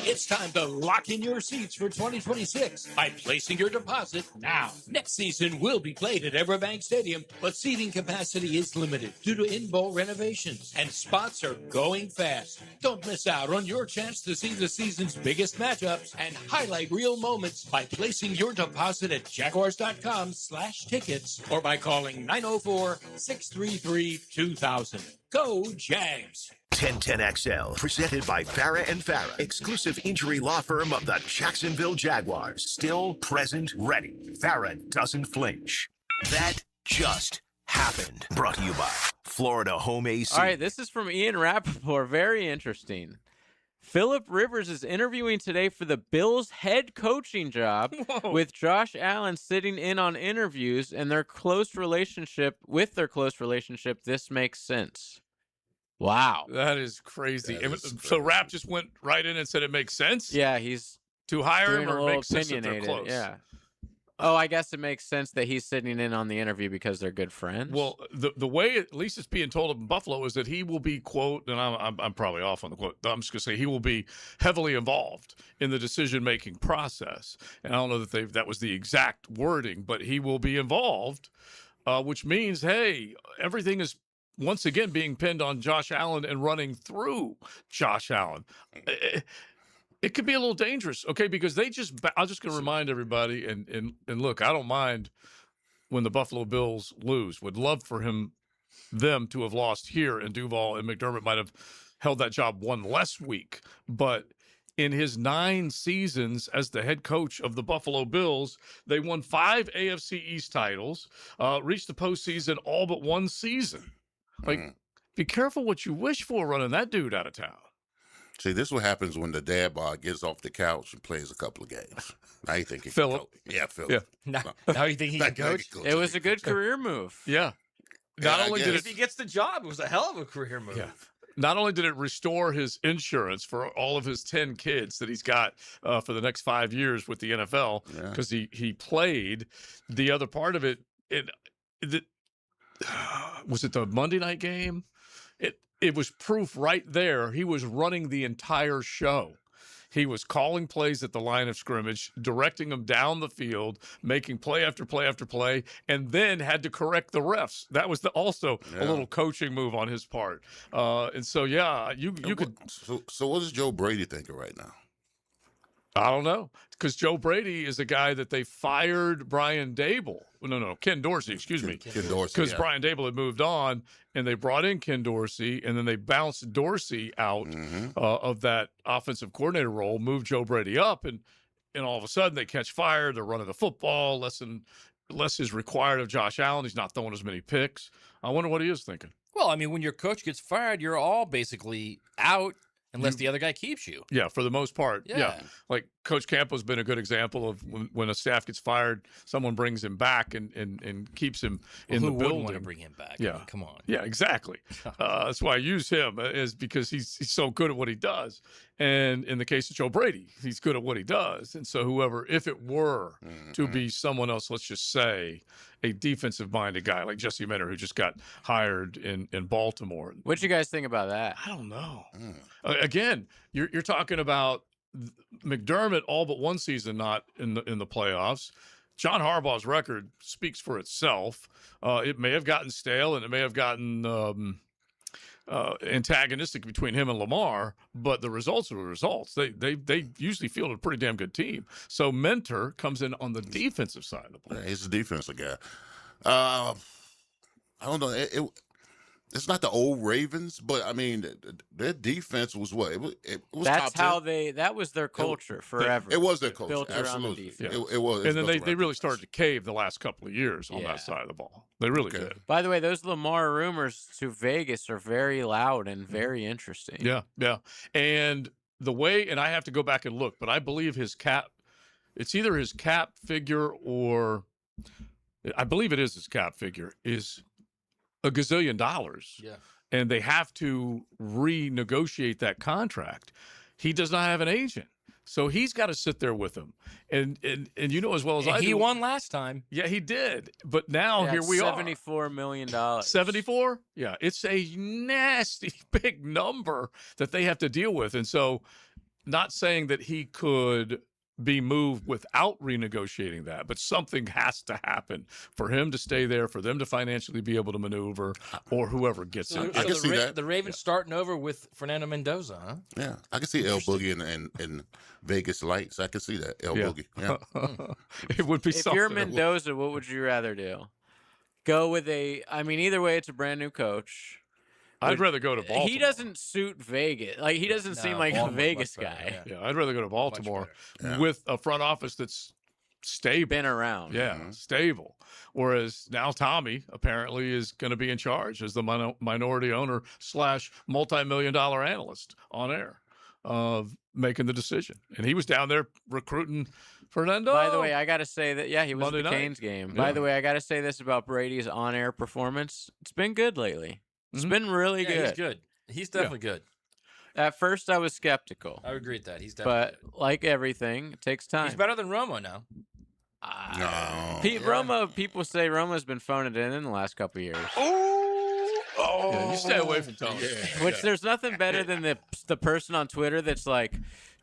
It's time to lock in your seats for 2026 by placing your deposit now. Next season will be played at Everbank Stadium, but seating capacity is limited due to in-bowl renovations, and spots are going fast. Don't miss out on your chance to see the season's biggest matchups and highlight real moments by placing your deposit at Jaguars.com/tickets or by calling 904-633-2000. Go Jags! 1010XL, presented by Farrah and Farrah, exclusive injury law firm of the Jacksonville Jaguars. Still present, ready. Farrah doesn't flinch. That just happened. Brought to you by Florida Home AC. All right, this is from Ian Rappaport. Very interesting. Phillip Rivers is interviewing today for the Bills head coaching job. Whoa. With Josh Allen sitting in on interviews and their close relationship. This makes sense. Wow. That is crazy. So Rapp just went right in and said it makes sense? Yeah, he's to hire him, doing or a it little makes sense that they're opinionated. close? Yeah. Oh, I guess it makes sense that he's sitting in on the interview because they're good friends. Well, the way at least it's being told in Buffalo is that he will be, quote, and I'm probably off on the quote. I'm just going to say he will be heavily involved in the decision-making process. And I don't know that that was the exact wording, but he will be involved, which means, hey, everything is once again being pinned on Josh Allen and running through Josh Allen. It could be a little dangerous, okay, because I'm just going to remind everybody, and look, I don't mind when the Buffalo Bills lose. Would love for them to have lost here, and Duval and McDermott might have held that job one less week. But in his 9 seasons as the head coach of the Buffalo Bills, they won 5 AFC East titles, reached the postseason all but one season. Like, be careful what you wish for running that dude out of town. See, this is what happens when the dad bod gets off the couch and plays a couple of games. Now you think he Phillip. Yeah, Phillip. Yeah. Now you think he can coach? It was a good career move. Yeah. Not only did if he gets the job, it was a hell of a career move. Yeah. Not only did it restore his insurance for all of his 10 kids that he's got for the next 5 years with the NFL, because he played. The other part of it, was it the Monday night game? It was proof right there. He was running the entire show. He was calling plays at the line of scrimmage, directing them down the field, making play after play after play, and then had to correct the refs. That was also a little coaching move on his part. And so, you could. So what does Joe Brady think of right now? I don't know, because Joe Brady is a guy that they fired Brian Dable. No, Ken Dorsey, excuse me. Ken Dorsey. Because Brian Dable had moved on, and they brought in Ken Dorsey, and then they bounced Dorsey out of that offensive coordinator role, moved Joe Brady up, and all of a sudden they catch fire. They're running the football. Less is required of Josh Allen. He's not throwing as many picks. I wonder what he is thinking. Well, I mean, when your coach gets fired, you're all basically out. Unless the other guy keeps you. Yeah, for the most part. Yeah. Like Coach Campbell's been a good example of when a staff gets fired, someone brings him back and keeps him in the building. Who wouldn't want to bring him back? Yeah. I mean, come on. Yeah, exactly. That's why I use him, is because he's so good at what he does. And in the case of Joe Brady, he's good at what he does. And so whoever, if it were to be someone else, let's just say a defensive-minded guy like Jesse Minter, who just got hired in Baltimore. What you guys think about that? I don't know. Again, you're talking about McDermott all but one season not in the playoffs. John Harbaugh's record speaks for itself. It may have gotten stale and it may have gotten antagonistic between him and Lamar, but the results are the results. They usually fielded a pretty damn good team. So Mentor comes in on the defensive side of the ball. Yeah, he's a defensive guy. I don't know. It's not the old Ravens, but I mean, their defense was what? It was That's top 10. how that was their culture forever. It was their culture. Built around the Absolutely. defense. It was. And then they really started to cave the last couple of years on that side of the ball. They really did. By the way, those Lamar rumors to Vegas are very loud and very interesting. Yeah, yeah. And the way, and I have to go back and look, but I believe it's either his cap figure or I believe it is his cap figure, is $1 gazillion. Yeah. And they have to renegotiate that contract. He does not have an agent. So he's got to sit there with him. And you know as well as I do. He won last time. Yeah, he did. But now here we are. $74 million. 74? Yeah, it's a nasty big number that they have to deal with. And so not saying that he could be moved without renegotiating that, but something has to happen for him to stay there, for them to financially be able to maneuver, or whoever gets So, it. so I can see that. The Ravens starting over with Fernando Mendoza, huh? Yeah, I can see El Boogie in Vegas Lights. I can see that El Boogie. Yeah, it would be. If you're Mendoza, what would you rather do? Go with either way, it's a brand new coach. I'd rather go to Baltimore. He doesn't suit Vegas. Like he doesn't seem like a Vegas guy. Yeah, I'd rather go to Baltimore with a front office that's stable. Been around. Yeah, stable. Whereas now Tommy apparently is going to be in charge as the minority owner / multi-million-dollar analyst on air of making the decision. And he was down there recruiting Fernando. By the way, I got to say that, he was Monday at the night. Canes game. Yeah. By the way, I got to say this about Brady's on-air performance. It's been good lately. It's been really good. He's good. He's definitely good. At first, I was skeptical. I would agree with that. He's definitely good. But like everything, it takes time. He's better than Romo now. Romo, people say Romo's been phoning it in the last couple of years. Yeah, you stay away from Tony. Which there's nothing better than the person on Twitter that's like,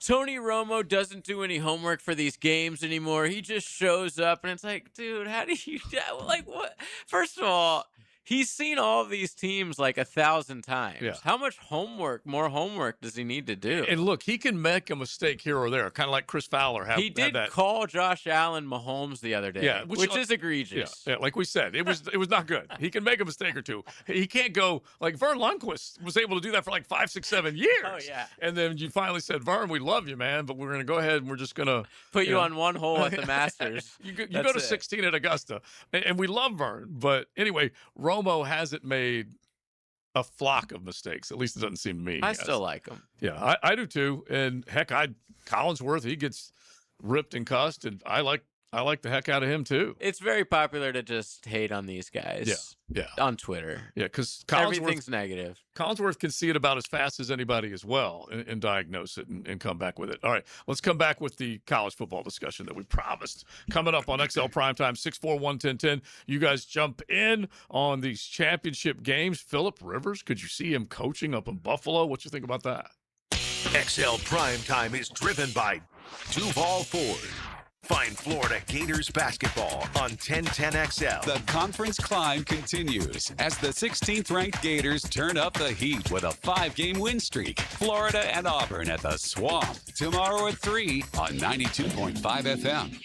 Tony Romo doesn't do any homework for these games anymore. He just shows up, and it's like, dude, how do you like what? First of all, he's seen all of these teams like 1,000 times. Yeah. How much more homework does he need to do? And look, he can make a mistake here or there, kind of like Chris Fowler. He did call Josh Allen Mahomes the other day, which is egregious. Yeah, like we said, it was not good. He can make a mistake or two. He can't go like Vern Lundquist was able to do that for like 5, 6, 7 years. Oh yeah. And then you finally said, Vern, we love you, man, but we're going to go ahead and we're just going to put you on one hole at the Masters. you go to 16 at Augusta, and we love Vern. But anyway, Romo hasn't made a flock of mistakes. At least it doesn't seem to me. I still like him. Yeah, I do too. And heck, Collinsworth, he gets ripped and cussed, and I like the heck out of him too. It's very popular to just hate on these guys. Yeah. On Twitter. Yeah, because everything's negative. Collinsworth can see it about as fast as anybody as well and diagnose it and come back with it. All right, let's come back with the college football discussion that we promised. Coming up on XL Primetime, 641-1010. You guys jump in on these championship games. Phillip Rivers, could you see him coaching up in Buffalo? What you think about that? XL Primetime is driven by Duval Ford. Find Florida Gators basketball on 1010XL. The conference climb continues as the 16th-ranked Gators turn up the heat with a 5-game win streak. Florida and Auburn at the Swamp tomorrow at 3 on 92.5 FM.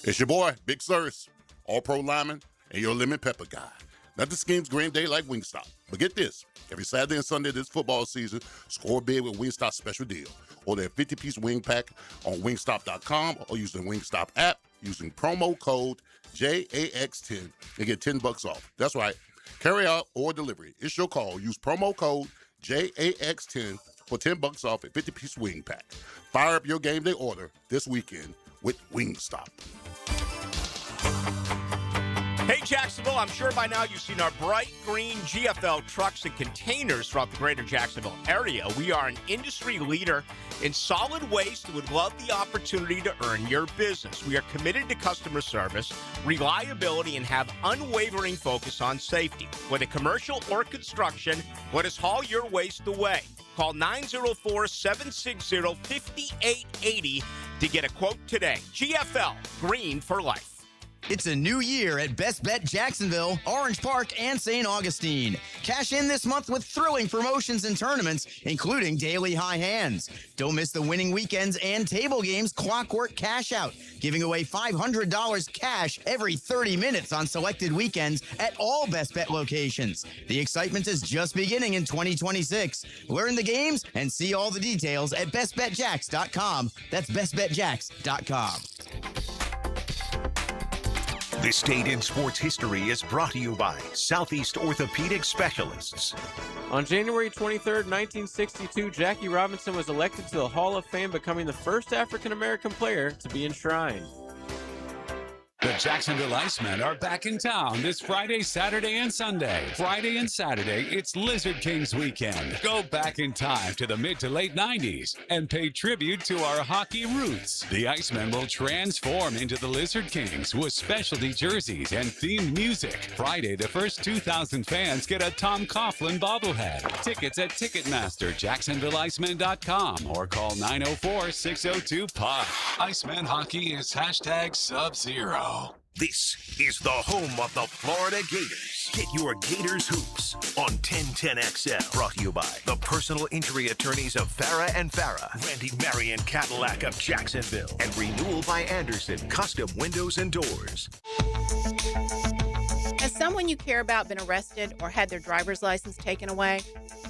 It's your boy, Big Sirs, all-pro lineman, and your lemon pepper guy. Nothing screams Green Day like Wingstop. But get this, every Saturday and Sunday this football season, score big with Wingstop's special deal. Order a 50-piece wing pack on wingstop.com or use the Wingstop app using promo code JAX10 and get $10 off. That's right. Carry out or delivery. It's your call. Use promo code JAX10 for $10 off a 50-piece wing pack. Fire up your game day order this weekend with Wingstop. Hey, Jacksonville, I'm sure by now you've seen our bright green GFL trucks and containers throughout the greater Jacksonville area. We are an industry leader in solid waste and would love the opportunity to earn your business. We are committed to customer service, reliability, and have unwavering focus on safety. Whether commercial or construction, let us haul your waste away. Call 904-760-5880 to get a quote today. GFL, green for life. It's a new year at Best Bet Jacksonville, Orange Park, and St. Augustine. Cash in this month with thrilling promotions and tournaments, including daily high hands. Don't miss the winning weekends and table games Clockwork Cash Out, giving away $500 cash every 30 minutes on selected weekends at all Best Bet locations. The excitement is just beginning in 2026. Learn the games and see all the details at bestbetjacks.com. That's bestbetjacks.com. This Date in Sports History is brought to you by Southeast Orthopedic Specialists. On January 23rd, 1962, Jackie Robinson was elected to the Hall of Fame, becoming the first African-American player to be enshrined. The Jacksonville Icemen are back in town this Friday, Saturday, and Sunday. Friday and Saturday, it's Lizard Kings weekend. Go back in time to the mid to late 90s and pay tribute to our hockey roots. The Icemen will transform into the Lizard Kings with specialty jerseys and themed music. Friday, the first 2,000 fans get a Tom Coughlin bobblehead. Tickets at Ticketmaster, JacksonvilleIcemen.com, or call 904-602-POD. Iceman hockey is #Sub-Zero. This is the home of the Florida Gators. Get your Gators hoops on 1010XL. Brought to you by the personal injury attorneys of Farah and Farah, Randy Marion Cadillac of Jacksonville, and Renewal by Anderson Custom Windows and Doors. Has someone you care about been arrested or had their driver's license taken away?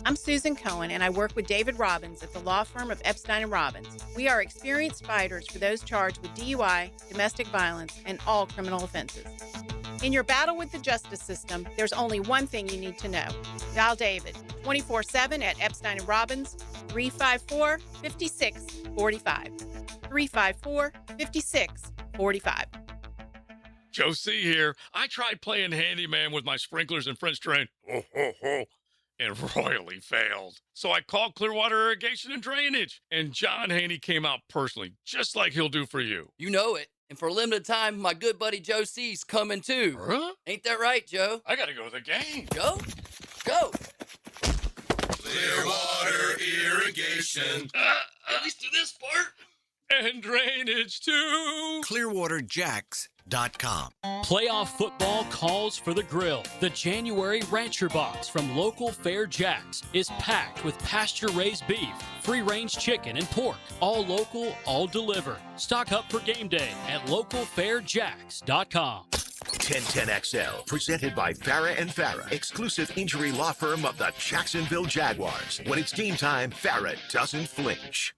I'm Susan Cohen, and I work with David Robbins at the law firm of Epstein & Robbins. We are experienced fighters for those charged with DUI, domestic violence, and all criminal offenses. In your battle with the justice system, there's only one thing you need to know. Dial David 24/7 at Epstein & Robbins, 354-5645. 354-5645. Joe C. here. I tried playing handyman with my sprinklers and French drain. And royally failed. So I called Clearwater Irrigation and Drainage, and John Haney came out personally, just like he'll do for you. You know it. And for a limited time, my good buddy Joe C's coming too. Huh? Ain't that right, Joe? I gotta go to the game. Joe? Go. Clearwater Irrigation. At least do this part. And drainage too. ClearwaterJacks.com. Playoff football calls for the grill. The January Rancher Box from Local Fair Jacks is packed with pasture-raised beef, free-range chicken, and pork. All local, all delivered. Stock up for game day at localfairjacks.com. 1010XL, presented by Farah and Farah, exclusive injury law firm of the Jacksonville Jaguars. When it's game time, Farah doesn't flinch.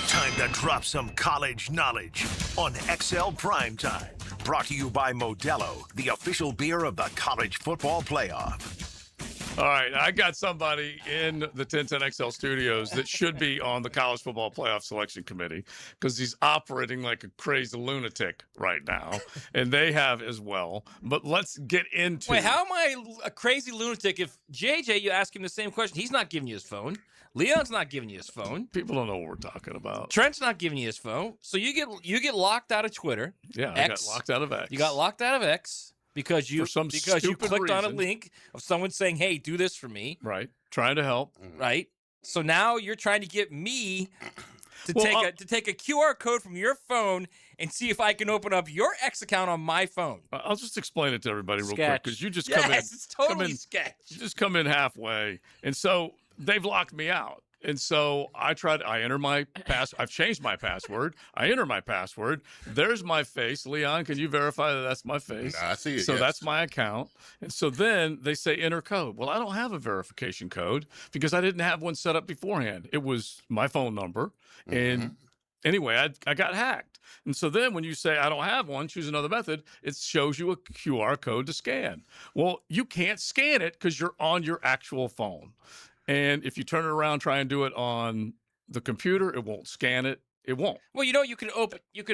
Time to drop some college knowledge on XL Primetime. Brought to you by Modelo, the official beer of the college football playoff. All right, I got somebody in the 1010XL studios that should be on the college football playoff selection committee because he's operating like a crazy lunatic right now, and they have as well. But let's get into. Wait, how am I a crazy lunatic if JJ, you ask him the same question? He's not giving you his phone. Leon's not giving you his phone. People don't know what we're talking about. Trent's not giving you his phone. So you get locked out of Twitter. Yeah, I got locked out of X. You got locked out of X. Because you clicked on a link of someone saying, "Hey, do this for me." Right. Trying to help. Right. So now you're trying to get me to take a QR code from your phone and see if I can open up your X account on my phone. I'll just explain it to everybody real quick because you just come in. It's totally sketch. You just come in halfway, and so they've locked me out. And so I enter my I've changed my password. I enter my password. There's my face. Leon, can you verify that that's my face? I see it. So yes. that's my account. And so then they say enter code. Well, I don't have a verification code because I didn't have one set up beforehand. It was my phone number. And anyway, I got hacked. And so then when you say I don't have one, choose another method, it shows you a QR code to scan. Well, you can't scan it because you're on your actual phone. And if you turn it around, try and do it on the computer, it won't scan it. It won't. Well, you can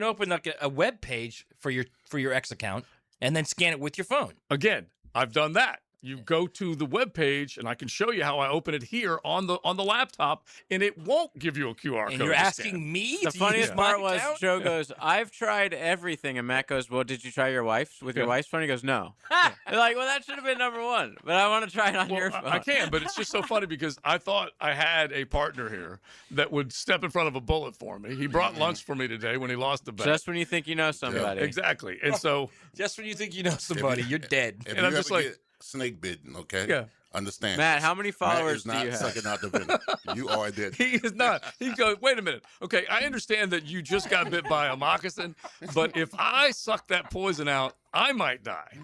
open like a web page for your X account and then scan it with your phone. Again, I've done that. You go to the web page, and I can show you how I open it here on the laptop, and it won't give you a QR code. And you're asking me? The funniest part was Joe goes, "I've tried everything," and Matt goes, "Well, did you try your wife's with your wife's phone?" He goes, "No." They're like, "Well, that should have been number one, but I want to try it on your phone." I can, but it's just so funny because I thought I had a partner here that would step in front of a bullet for me. He brought lunch for me today when he lost the bet. Just when you think you know somebody. Yeah, exactly. And so, just when you think you know somebody, you're dead. And I'm just like, snake bitten, okay? Yeah. Understand. Matt, how many followers Matt do you is have? not sucking out the venom. You are dead. He is not. He goes, wait a minute. Okay, I understand that you just got bit by a moccasin, but if I suck that poison out, I might die.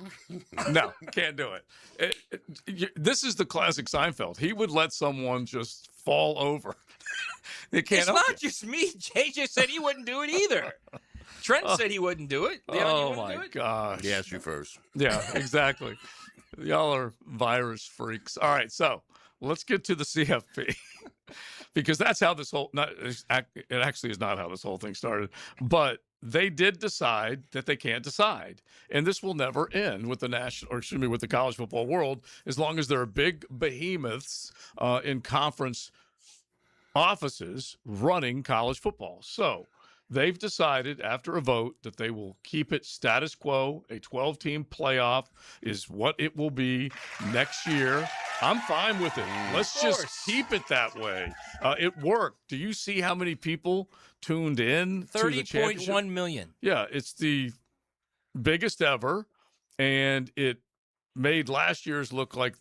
No, can't do it. This is the classic Seinfeld. He would let someone just fall over. They can't. It's not just me. JJ said he wouldn't do it either. Trent said he wouldn't do it. Oh my gosh. He asked you first. Yeah, exactly. Y'all are virus freaks. All right, so let's get to the CFP because that's how this whole. It actually is not how this whole thing started, but they did decide that they can't decide, and this will never end with with the college football world as long as there are big behemoths in conference offices running college football. So they've decided after a vote that they will keep it status quo. A 12-team playoff is what it will be next year. I'm fine with it. Let's just keep it that way. It worked. Do you see how many people tuned in? 30.1 million. Yeah, it's the biggest ever, and it made last year's look like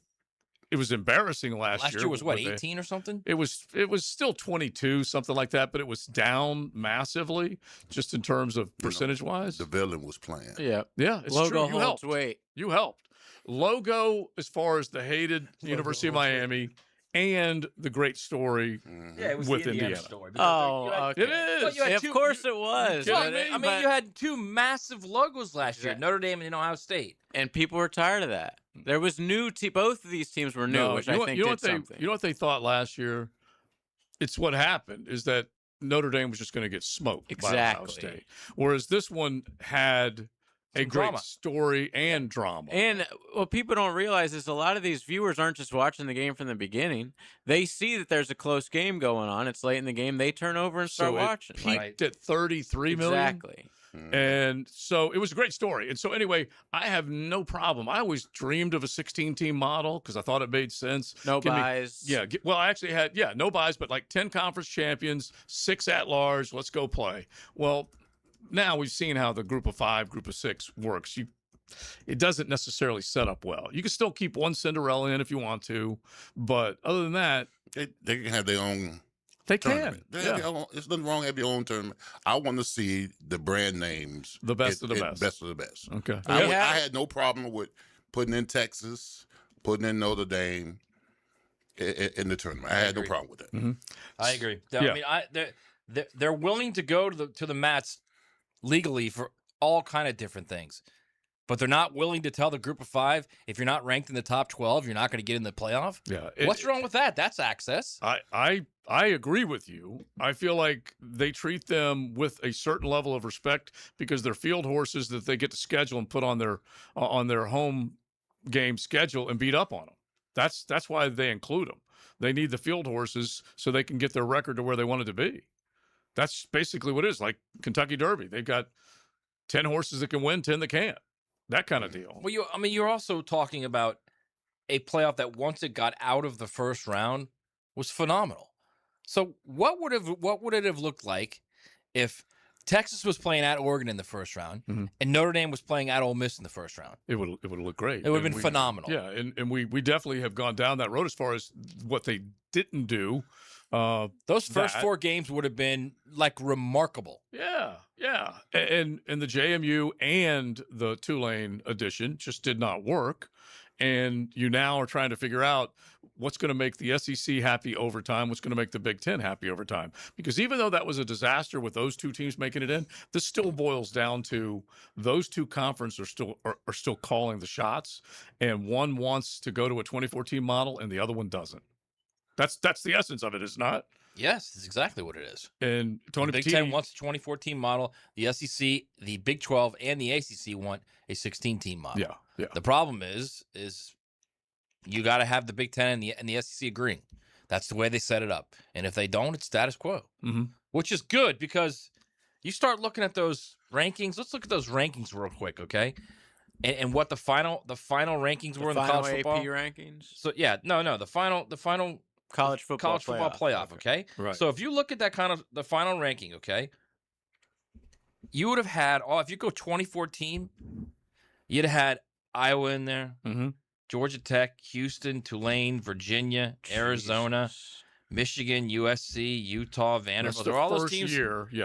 it was embarrassing last year. Last year was what, 18 or something? It was still 22, something like that, but it was down massively just in terms of percentage-wise. The villain was playing. Yeah. Yeah, it's Logo true. You holds helped. weight. You helped. Logo, as far as the hated University of Miami and the great story Yeah, it was with the Indiana Indiana. story. Okay. It is. Of course it was. Well, but- You had two massive logos last year, Notre Dame and Ohio State. And people were tired of that. There was new both of these teams were new, No, which you know I what- think you know did what they, something. You know what they thought last year? It's what happened is that Notre Dame was just going to get smoked by Ohio Exactly. State. Whereas this one had a great drama. story and drama. And what people don't realize is a lot of these viewers aren't just watching the game from the beginning. They see that there's a close game going on. It's late in the game. They turn over and start so watching. It peaked at 33 million. Exactly. And so it was a great story. And so anyway, I have no problem. I always dreamed of a 16-team model because I thought it made sense. No Give me- buys. well, I actually had, no buys, but like 10 conference champions, 6 at-large, let's go play. Well, now we've seen how the group of 5, group of 6 works. It doesn't necessarily set up well. You can still keep one Cinderella in if you want to, but other than that, They can have their own. they can. Tournament. They have their own- There's nothing wrong having your own tournament. I want to see the brand names. The best of the best. Best of the best. Okay. I had no problem with putting in Texas, putting in Notre Dame in the tournament. I had no problem with that. Mm-hmm. I agree. Yeah. I mean, they're willing to go to the mats legally for all kind of different things, but they're not willing to tell the group of 5 if you're not ranked in the top 12, you're not going to get in the playoff. Yeah. What's wrong with that? That's access. I agree with you. I feel like they treat them with a certain level of respect because they're field horses that they get to schedule and put on their home game schedule and beat up on them. That's why they include them. They need the field horses so they can get their record to where they want it to be. That's basically what it is. Like Kentucky Derby, they've got 10 horses that can win, 10 that can't. That kind of deal. Well, you're also talking about a playoff that once it got out of the first round was phenomenal. So what would it have looked like if Texas was playing at Oregon in the first round and Notre Dame was playing at Ole Miss in the first round? It would look great. It would have been phenomenal. Yeah, and we definitely have gone down that road as far as what they didn't do. Those first 4 games would have been like remarkable. Yeah. And the JMU and the Tulane edition just did not work. And you now are trying to figure out what's going to make the SEC happy over time, what's going to make the Big Ten happy over time. Because even though that was a disaster with those 2 teams making it in, this still boils down to those 2 conferences are still calling the shots, and one wants to go to a 24-team model and the other one doesn't. That's the essence of it, is not? Yes, that's exactly what it is. And Tony the Big Petit, Ten wants a 24-team model. The SEC, the Big 12, and the ACC want a 16-team model. Yeah. The problem is you got to have the Big Ten and the SEC agreeing. That's the way they set it up. And if they don't, it's status quo, which is good because you start looking at those rankings. Let's look at those rankings real quick, okay? And what the final rankings were in the college football AP rankings. So the final college football playoff. Okay, right. So if you look at that kind of the final ranking, okay, you would have had if you go 2014, you'd have had Iowa in there, Georgia Tech, Houston, Tulane, Virginia, Arizona, Michigan, USC, Utah, Vanderbilt. Are all those teams?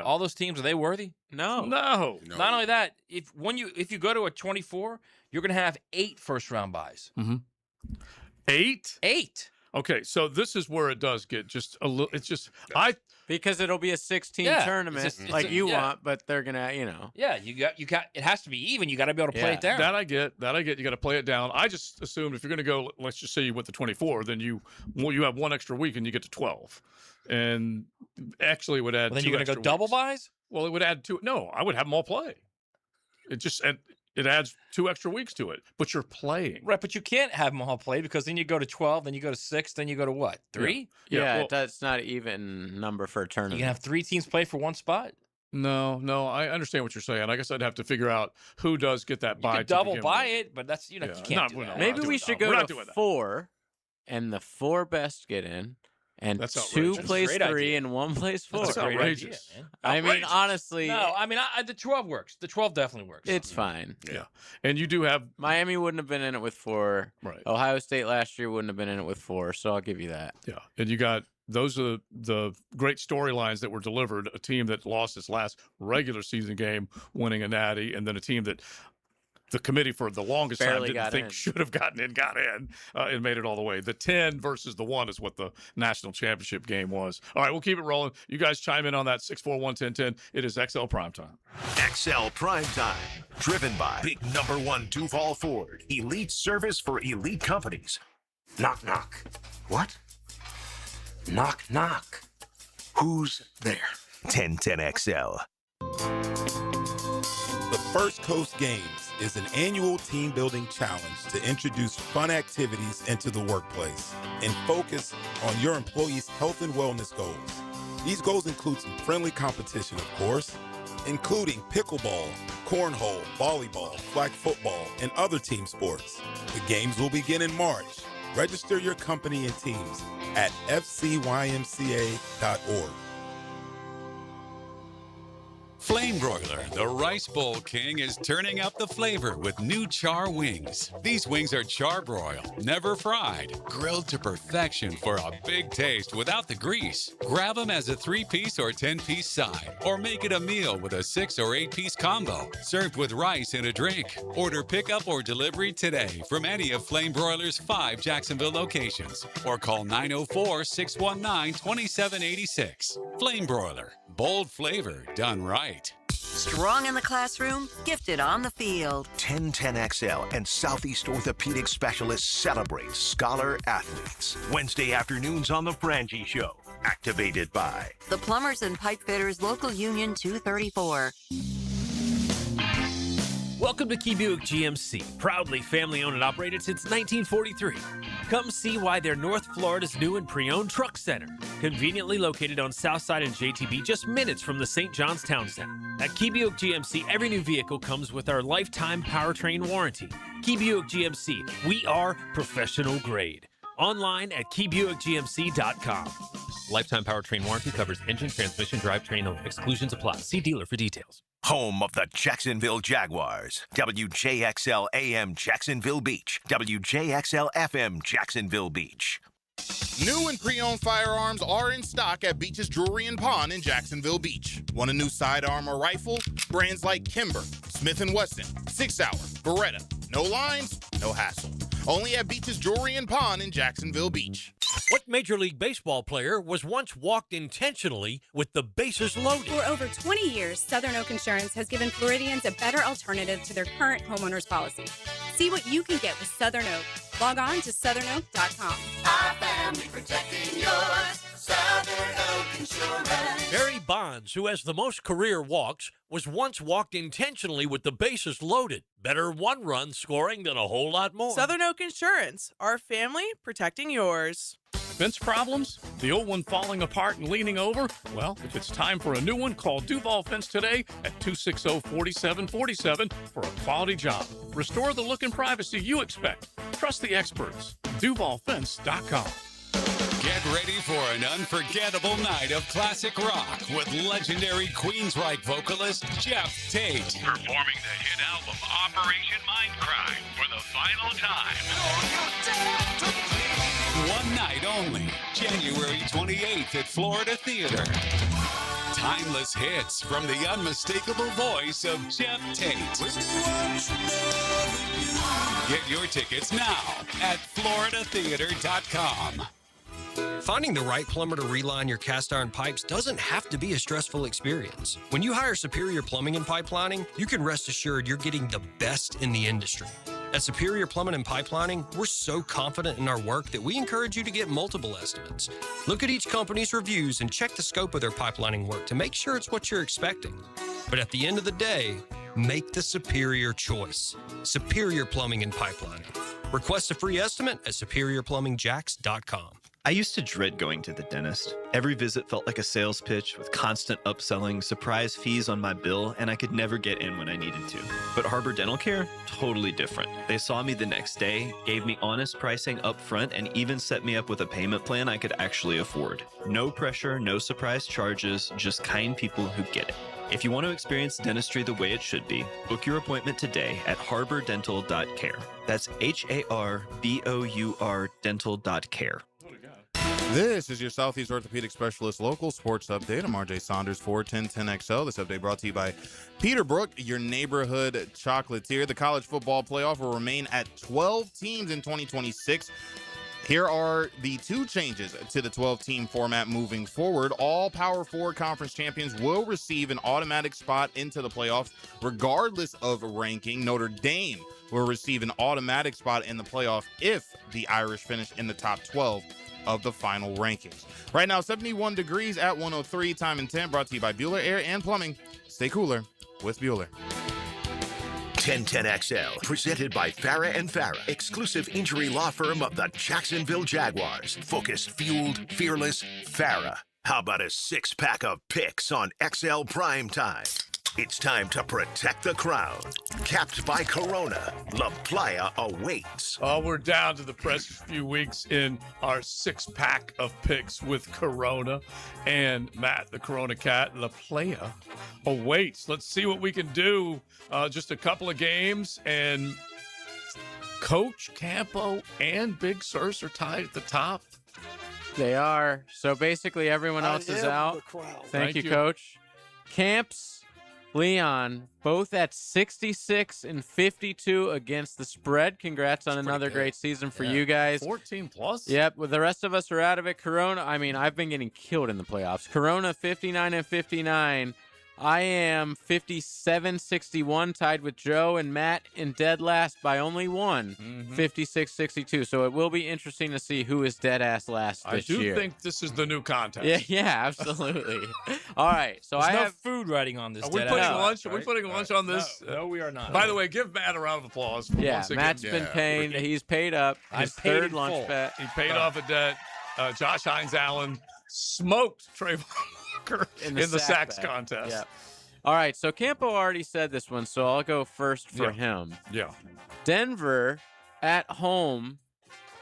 All those teams, are they worthy? No. Not only that, if you go to a 24, you're going to have 8 first-round buys. 8? 8. Okay, so this is where it does get just a little. It's just because it'll be a 16 tournament you want, but they're gonna, Yeah, you got. It has to be even. You got to be able to play it down. That I get. You got to play it down. I just assumed if you're going to go, let's just say you went to 24, then you have one extra week and you get to 12, and actually it would add. Well, then you're going to go double buys. Well, it would add 2. No, I would have them all play. It adds 2 extra weeks to it, but you're playing. Right, but you can't have them all play because then you go to 12, then you go to 6, then you go to what? 3? Yeah, that's not an even number for a tournament. You can have 3 teams play for one spot? No, I understand what you're saying. I guess I'd have to figure out who does get that buy. You could double buy it, but that's, you can't do that. Maybe we should go to 4, and the 4 best get in. And that's 2 plays 3 and 1 plays 4. That's outrageous. I mean, honestly. No, I mean, the 12 works. The 12 definitely works. It's fine. Yeah. And you do have. Miami wouldn't have been in it with 4. Right. Ohio State last year wouldn't have been in it with 4. So I'll give you that. Yeah. And you got. Those are the great storylines that were delivered. A team that lost its last regular season game, winning a natty, and then a team that the committee for the longest time didn't think should have got in and made it all the way. The 10 versus the 1 is what the national championship game was. All right, we'll keep it rolling. You guys chime in on that 641-1010. It is XL Primetime. XL Primetime, driven by Big Number 1 Duval Ford. Elite service for elite companies. Knock, knock. What? Knock, knock. Who's there? 1010XL. The First Coast Games is an annual team-building challenge to introduce fun activities into the workplace and focus on your employees' health and wellness goals. These goals include some friendly competition, of course, including pickleball, cornhole, volleyball, flag football, and other team sports. The games will begin in March. Register your company and teams at fcymca.org. Flame Broiler, the Rice Bowl King, is turning up the flavor with new char wings. These wings are charbroiled, never fried, grilled to perfection for a big taste without the grease. Grab them as a 3-piece or 10-piece side, or make it a meal with a 6 or 8-piece combo, served with rice and a drink. Order pickup or delivery today from any of Flame Broiler's 5 Jacksonville locations, or call 904-619-2786. Flame Broiler, bold flavor done right. Strong in the classroom, gifted on the field. 1010XL and Southeast Orthopedic Specialists celebrate scholar athletes. Wednesday afternoons on The Frangie Show. Activated by the Plumbers and Pipe Fitters Local Union 234. Welcome to Key Buick GMC, proudly family-owned and operated since 1943. Come see why they're North Florida's new and pre-owned truck center, conveniently located on Southside and JTB, just minutes from the St. John's Town Center. At Key Buick GMC, every new vehicle comes with our lifetime powertrain warranty. Key Buick GMC, we are professional grade. Online at keybuickgmc.com. Lifetime powertrain warranty covers engine, transmission, drivetrain only. Exclusions apply. See dealer for details. Home of the Jacksonville Jaguars. WJXL AM Jacksonville Beach. WJXL FM Jacksonville Beach. New and pre-owned firearms are in stock at Beach's Jewelry and Pawn in Jacksonville Beach. Want a new sidearm or rifle? Brands like Kimber, Smith & Wesson, 6 Hour, Beretta. No lines, no hassle. Only at Beach's Jewelry and Pawn in Jacksonville Beach. What Major League Baseball player was once walked intentionally with the bases loaded? For over 20 years, Southern Oak Insurance has given Floridians a better alternative to their current homeowner's policy. See what you can get with Southern Oak. Log on to southernoak.com. Our family protecting your Collins, who has the most career walks, was once walked intentionally with the bases loaded. Better one-run scoring than a whole lot more. Southern Oak Insurance, our family protecting yours. Fence problems? The old one falling apart and leaning over? Well, if it's time for a new one, call Duval Fence today at 260-4747 for a quality job. Restore the look and privacy you expect. Trust the experts. DuvalFence.com. Get ready for an unforgettable night of classic rock with legendary Queensryche vocalist Jeff Tate. Performing the hit album Operation Mindcrime for the final time. One night only, January 28th at Florida Theater. Timeless hits from the unmistakable voice of Jeff Tate. Get your tickets now at floridatheater.com. Finding the right plumber to reline your cast iron pipes doesn't have to be a stressful experience. When you hire Superior Plumbing and Pipelining, you can rest assured you're getting the best in the industry. At Superior Plumbing and Pipelining, we're so confident in our work that we encourage you to get multiple estimates. Look at each company's reviews and check the scope of their pipelining work to make sure it's what you're expecting. But at the end of the day, make the superior choice. Superior Plumbing and Pipelining. Request a free estimate at superiorplumbingjacks.com. I used to dread going to the dentist. Every visit felt like a sales pitch with constant upselling, surprise fees on my bill, and I could never get in when I needed to. But Harbor Dental Care? Totally different. They saw me the next day, gave me honest pricing up front, and even set me up with a payment plan I could actually afford. No pressure, no surprise charges, just kind people who get it. If you want to experience dentistry the way it should be, book your appointment today at harbordental.care. That's HARBOUR dental.care. This is your Southeast Orthopedic Specialist Local Sports Update. I'm RJ Saunders, 41010XL. This update brought to you by Peterbrook, your neighborhood chocolatier. The college football playoff will remain at 12 teams in 2026. Here are the two changes to the 12-team format moving forward. All Power 4 conference champions will receive an automatic spot into the playoffs, regardless of ranking. Notre Dame will receive an automatic spot in the playoff if the Irish finish in the top 12 of the final rankings. Right now, 71 degrees at 103, time and 10, brought to you by Bueller Air and Plumbing. Stay cooler with Bueller. 1010XL, presented by Farah and Farah, exclusive injury law firm of the Jacksonville Jaguars. Focused, fueled, fearless, Farah. How about a six-pack of picks on XL Primetime? It's time to protect the crown. Capped by Corona, La Playa awaits. Oh, we're down to the precious few weeks in our six-pack of picks with Corona. And Matt, the Corona Cat, La Playa awaits. Let's see what we can do. Just a couple of games, and Coach Campo and Big Sirs are tied at the top. They are. So basically everyone else is out. Thank you, Coach. Camps, Leon, both at 66 and 52 against the spread. Congrats on another great season for you guys. 14 plus. Yep. Well, the rest of us are out of it. Corona, I mean, I've been getting killed in the playoffs. Corona 59 and 59. I am 57-61, tied with Joe and Matt in dead last by only one, 56-62. So it will be interesting to see who is dead ass last this year. I do think this is the new contest. Yeah, absolutely. All right, so There's I no have food writing on this. Are we putting lunch? Are we putting lunch on this? No, we are not. By the way, give Matt a round of applause. Yeah, Matt's been paying. He's paid up. His third lunch bet. He paid off a debt. Josh Hines Allen smoked Trayvon Walker in the sacks contest. Yeah. All right, so Campo already said this one, so I'll go first for him. Yeah. Denver at home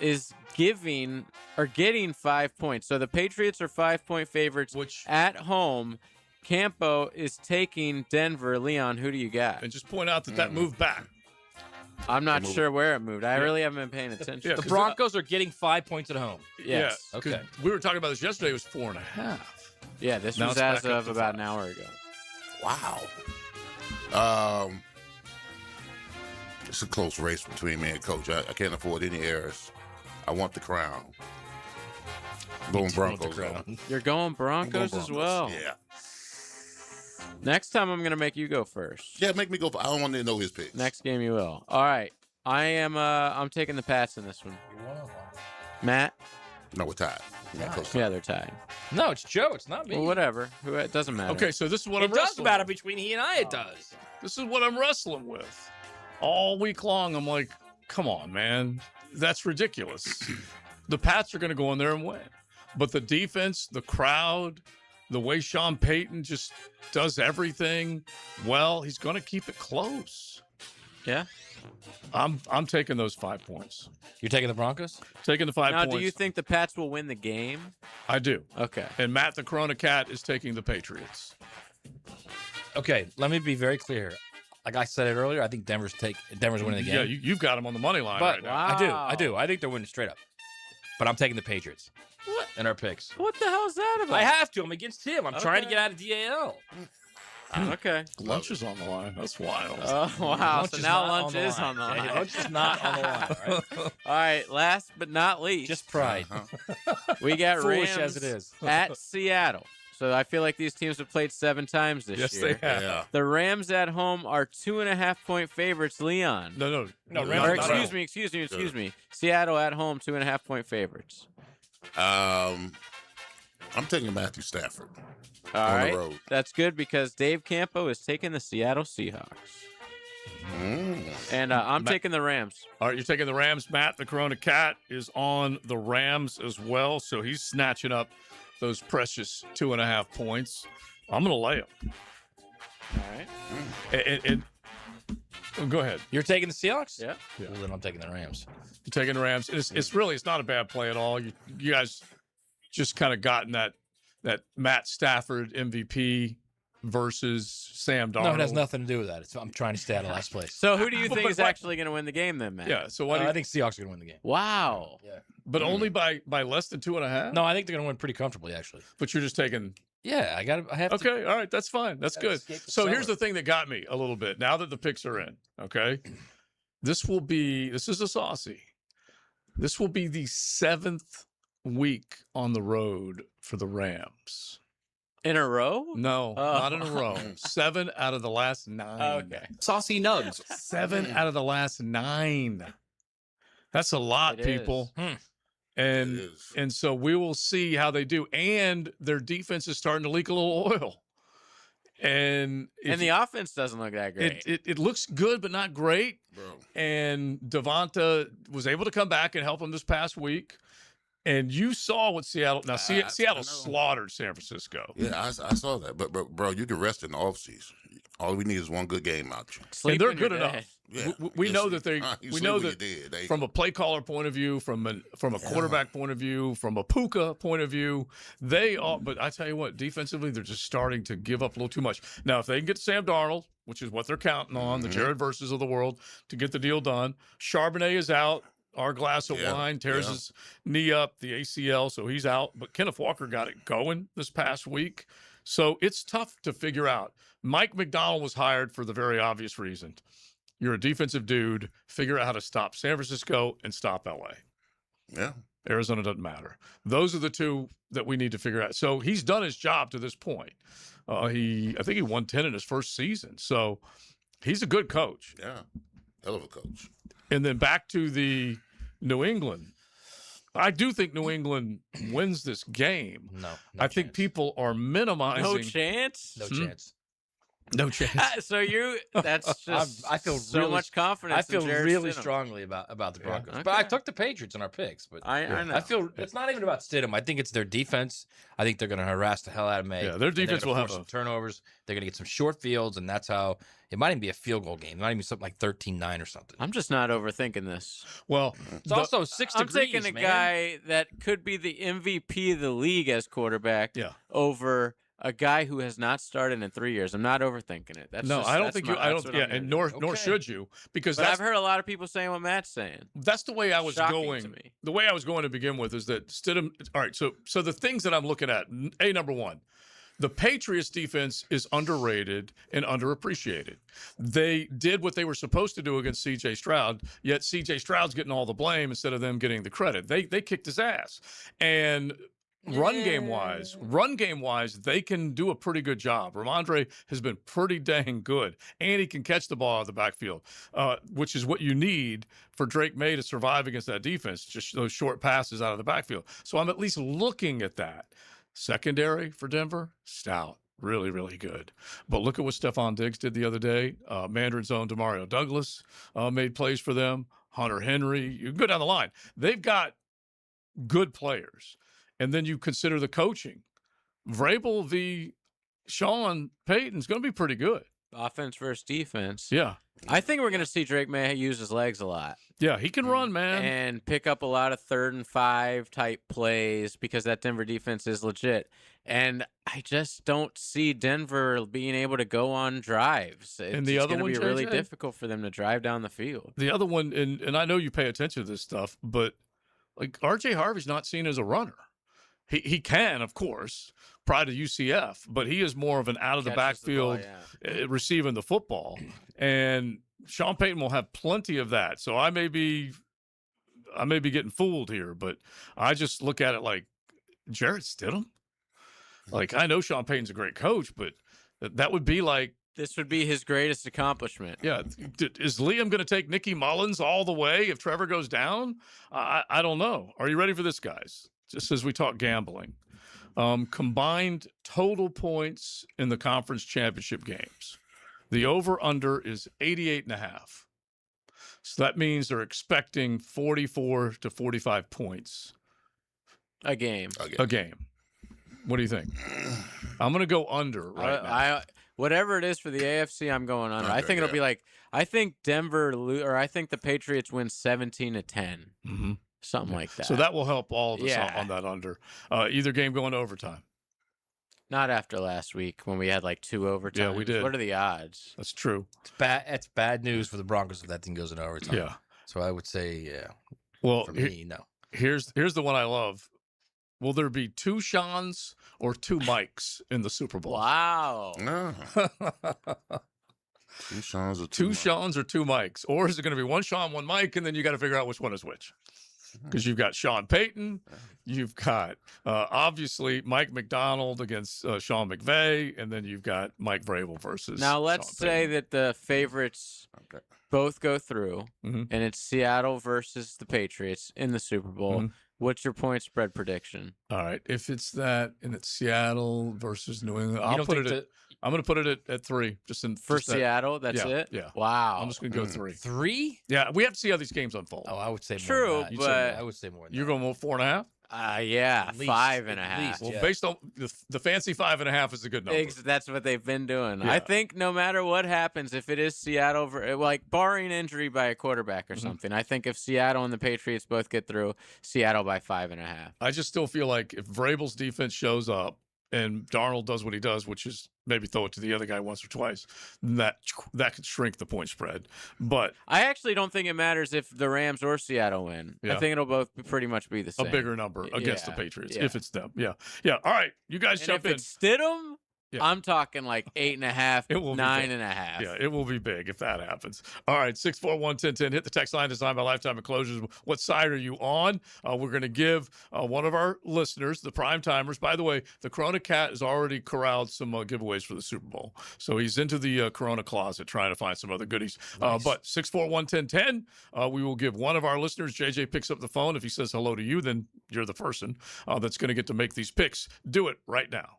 is getting 5 points. So the Patriots are 5-point favorites. Which at home, Campo is taking Denver. Leon, who do you got? And just point out that moved back. I'm not sure where it moved. I really haven't been paying attention. The Broncos are getting 5 points at home. Yes. Yeah, okay. We were talking about this yesterday. It was 4.5. Yeah, this was as of about an hour ago. Wow. It's a close race between me and Coach. I can't afford any errors. I want the crown. I'm going Broncos. You're going Broncos as well. Yeah. Next time I'm going to make you go first. Yeah, make me go. I don't want to know his picks. Next game you will. All right. I'm taking the Pats in this one. Matt? No, we're tied. Yeah, they're tied. No, it's Joe. It's not me. Well, whatever. It doesn't matter. Okay, so this is what It I'm does wrestling matter with. between he and I. It does. This is what I'm wrestling with. All week long, I'm like, come on, man. That's ridiculous. The Pats are going to go in there and win. But the defense, the crowd, the way Sean Payton just does everything, well, he's going to keep it close. Yeah. I'm taking those 5 points. You're taking the Broncos? Taking the 5 Now, points. do you think the Pats will win the game? I do. Okay. And Matt the Corona Cat is taking the Patriots. Okay, let me be very clear. Like I said it earlier, I think Denver's winning the game. Yeah, you've got them on the money line But right now. I do. I think they're winning straight up. But I'm taking the Patriots. What? In our picks. What the hell is that about? I have to. I'm against him. I'm trying to Okay. get out of DAL. Okay. Lunch is on the line. That's wild. Oh, wow. Lunch So is now not lunch on the is line. on the Yeah, line. lunch is not on the line, right? All right. Last but not least. Just pride. We got Foolish Rams as it is. at Seattle. So I feel like these teams have played 7 times this Yes, year. they have. Yeah. The Rams at home are 2.5-point favorites. Leon. No, Or, Rams. excuse me. Seattle at home, 2.5-point favorites. I'm taking Matthew Stafford All on right. the road. That's good because Dave Campo is taking the Seattle Seahawks. And I'm taking the Rams. All right, you're taking the Rams. Matt the Corona Cat is on the Rams as well, so he's snatching up those precious 2.5 points. I'm going to lay them. All right. And go ahead. You're taking the Seahawks? Yeah. Well, then I'm taking the Rams. You're taking the Rams. It's not a bad play at all. You guys just kind of gotten that Matt Stafford MVP versus Sam Darnold. No, it has nothing to do with that. I'm trying to stay out of last place. So who do you think is actually going to win the game then, Matt? Yeah. So what do you I think Seahawks are going to win the game. Wow. Yeah. But only by less than 2.5? No, I think they're going to win pretty comfortably, actually. But you're just taking. Yeah, I have to. Okay, all right, that's fine. That's good. escape the So here's cellar. the thing that got me a little bit. Now that the picks are in, okay, this is a saucy. This will be the 7th week on the road for the Rams. In a row? No, not in a row. 7 out of the last 9. Okay. Saucy nugs. 7 out of the last 9. That's a lot, It people. is. And so we will see how they do. And their defense is starting to leak a little oil. And the offense doesn't look that great. It looks good, but not great. Bro. And Devonta was able to come back and help them this past week. And you saw what Seattle. Now, Seattle slaughtered San Francisco. Yeah, I saw that. But bro, you can rest in the offseason. All we need is one good game out you. And they're good enough. Yeah. We know Yes, that you we sleep know when that you dead. There you from go. a play caller point of view, from a quarterback point of view, from a Puka point of view, they are. But I tell you what, defensively, they're just starting to give up a little too much. Now, if they can get Sam Darnold, which is what they're counting on, the Jared Verses of the world, to get the deal done. Charbonnet is out. Our glass of wine tears his knee up, the ACL, so he's out. But Kenneth Walker got it going this past week. So it's tough to figure out. Mike McDonald was hired for the very obvious reason. You're a defensive dude. Figure out how to stop San Francisco and stop LA. Yeah. Arizona doesn't matter. Those are the two that we need to figure out. So he's done his job to this point. I think he won 10 in his first season. So he's a good coach. Yeah. Hell of a coach. And then back to the New England. I do think New England wins this game. No I think people are minimizing. No chance? No chance. No chance. So that's just I feel so really, much confidence. I feel in Jared really Stidham. strongly about the Broncos. Okay. But I took the Patriots in our picks. But I know. I feel it's not even about Stidham. I think it's their defense. I think they're going to harass the hell out of May. Yeah, their defense will have some turnovers. They're going to get some short fields, and that's how it might even be a field goal game. It might even be something like 13-9 or something. I'm just not overthinking this. Well, it's also 6 I'm degrees, taking a man. guy that could be the MVP of the league as quarterback over a guy who has not started in 3 years. I'm not overthinking it. That's no, just, I don't that's think my, you. I that's don't. what Yeah, I'm and doing. nor should you, because But I've heard a lot of people saying what Matt's saying. that's the way I was Shocking going. to me. The way I was going to begin with is that Stidham. All right, so the things that I'm looking at. Number one, the Patriots defense is underrated and underappreciated. They did what they were supposed to do against C.J. Stroud, yet C.J. Stroud's getting all the blame instead of them getting the credit. They kicked his ass, and Run game wise, they can do a pretty good job. Ramondre has been pretty dang good, and he can catch the ball out of the backfield, which is what you need for Drake May to survive against that defense, just those short passes out of the backfield. So I'm at least looking at that. Secondary for Denver, stout. Really, really good. But look at what Stephon Diggs did the other day. Mandarin's own Demario Douglas made plays for them. Hunter Henry. You can go down the line. They've got good players. And then you consider the coaching. Vrabel v. Sean Payton's going to be pretty good. Offense versus defense. Yeah. I think we're going to see Drake May use his legs a lot. Yeah, he can run, man. And pick up a lot of 3rd and 5 type plays because that Denver defense is legit. And I just don't see Denver being able to go on drives. And the other one, it's going to be really difficult for them to drive down the field. The other one, and I know you pay attention to this stuff, but like R.J. Harvey's not seen as a runner. He can, of course, prior to UCF, but he is more of an out of the backfield receiving the football. And Sean Payton will have plenty of that. So I may be getting fooled here, but I just look at it like Jarrett Stidham. Like, I know Sean Payton's a great coach, but that would be like, this would be his greatest accomplishment. Yeah. Is Liam going to take Nicky Mullins all the way if Trevor goes down? I don't know. Are you ready for this, guys? Just as we talk gambling. Combined total points in the conference championship games. The over-under is 88.5. So that means they're expecting 44 to 45 points. A game. What do you think? I'm going to go under now. Whatever it is for the AFC, I'm going under. I think it'll be like, I think I think the Patriots win 17-10. Mm-hmm. Something like that. So that will help all of us on that under. Either game going to overtime. Not after last week when we had like 2 overtimes. Yeah, we did. What are the odds? That's true. It's bad news for the Broncos if that thing goes in overtime. Yeah. So I would say, Well, for me, no. Here's the one I love. Will there be 2 Seans or 2 Mikes in the Super Bowl? Wow. No. 2 Seans or 2 2 Seans or 2 Mikes? Or is it going to be 1 Sean, 1 Mike, and then you got to figure out which one is which? Because you've got Sean Payton, you've got obviously Mike McDonald against Sean McVay, and then you've got Mike Vrabel versus. Now let's say that the favorites both go through, and it's Seattle versus the Patriots in the Super Bowl. What's your point spread prediction? All right, if it's that and it's Seattle versus New England, I'm going to put it at 3. For Seattle, that's it? Yeah. Wow. I'm just going to go 3. 3? Yeah, we have to see how these games unfold. Oh, I would say more more than that. but I would say more than You're going 4.5? Yeah, At least, 5.5. Well, based on the fancy 5.5 is a good number. That's what they've been doing. Yeah. I think no matter what happens, if it is Seattle, like barring injury by a quarterback or something, I think if Seattle and the Patriots both get through, Seattle by 5.5. I just still feel like if Vrabel's defense shows up and Darnold does what he does, which is maybe throw it to the other guy once or twice, that could shrink the point spread. But I actually don't think it matters if the Rams or Seattle win. I think it'll both pretty much be the same. A bigger number against the Patriots if it's them. Yeah. Yeah. All right. You guys jump in. If it's Stidham, I'm talking like 8.5, 9.5. Yeah, it will be big if that happens. All right, 641-1010. Hit the text line designed by Lifetime Enclosures. What side are you on? We're going to give one of our listeners, the Primetimers. By the way, the Corona Cat has already corralled some giveaways for the Super Bowl. So he's into the Corona closet trying to find some other goodies. Nice. But 641-1010, we will give one of our listeners. JJ picks up the phone. If he says hello to you, then you're the person that's going to get to make these picks. Do it right now.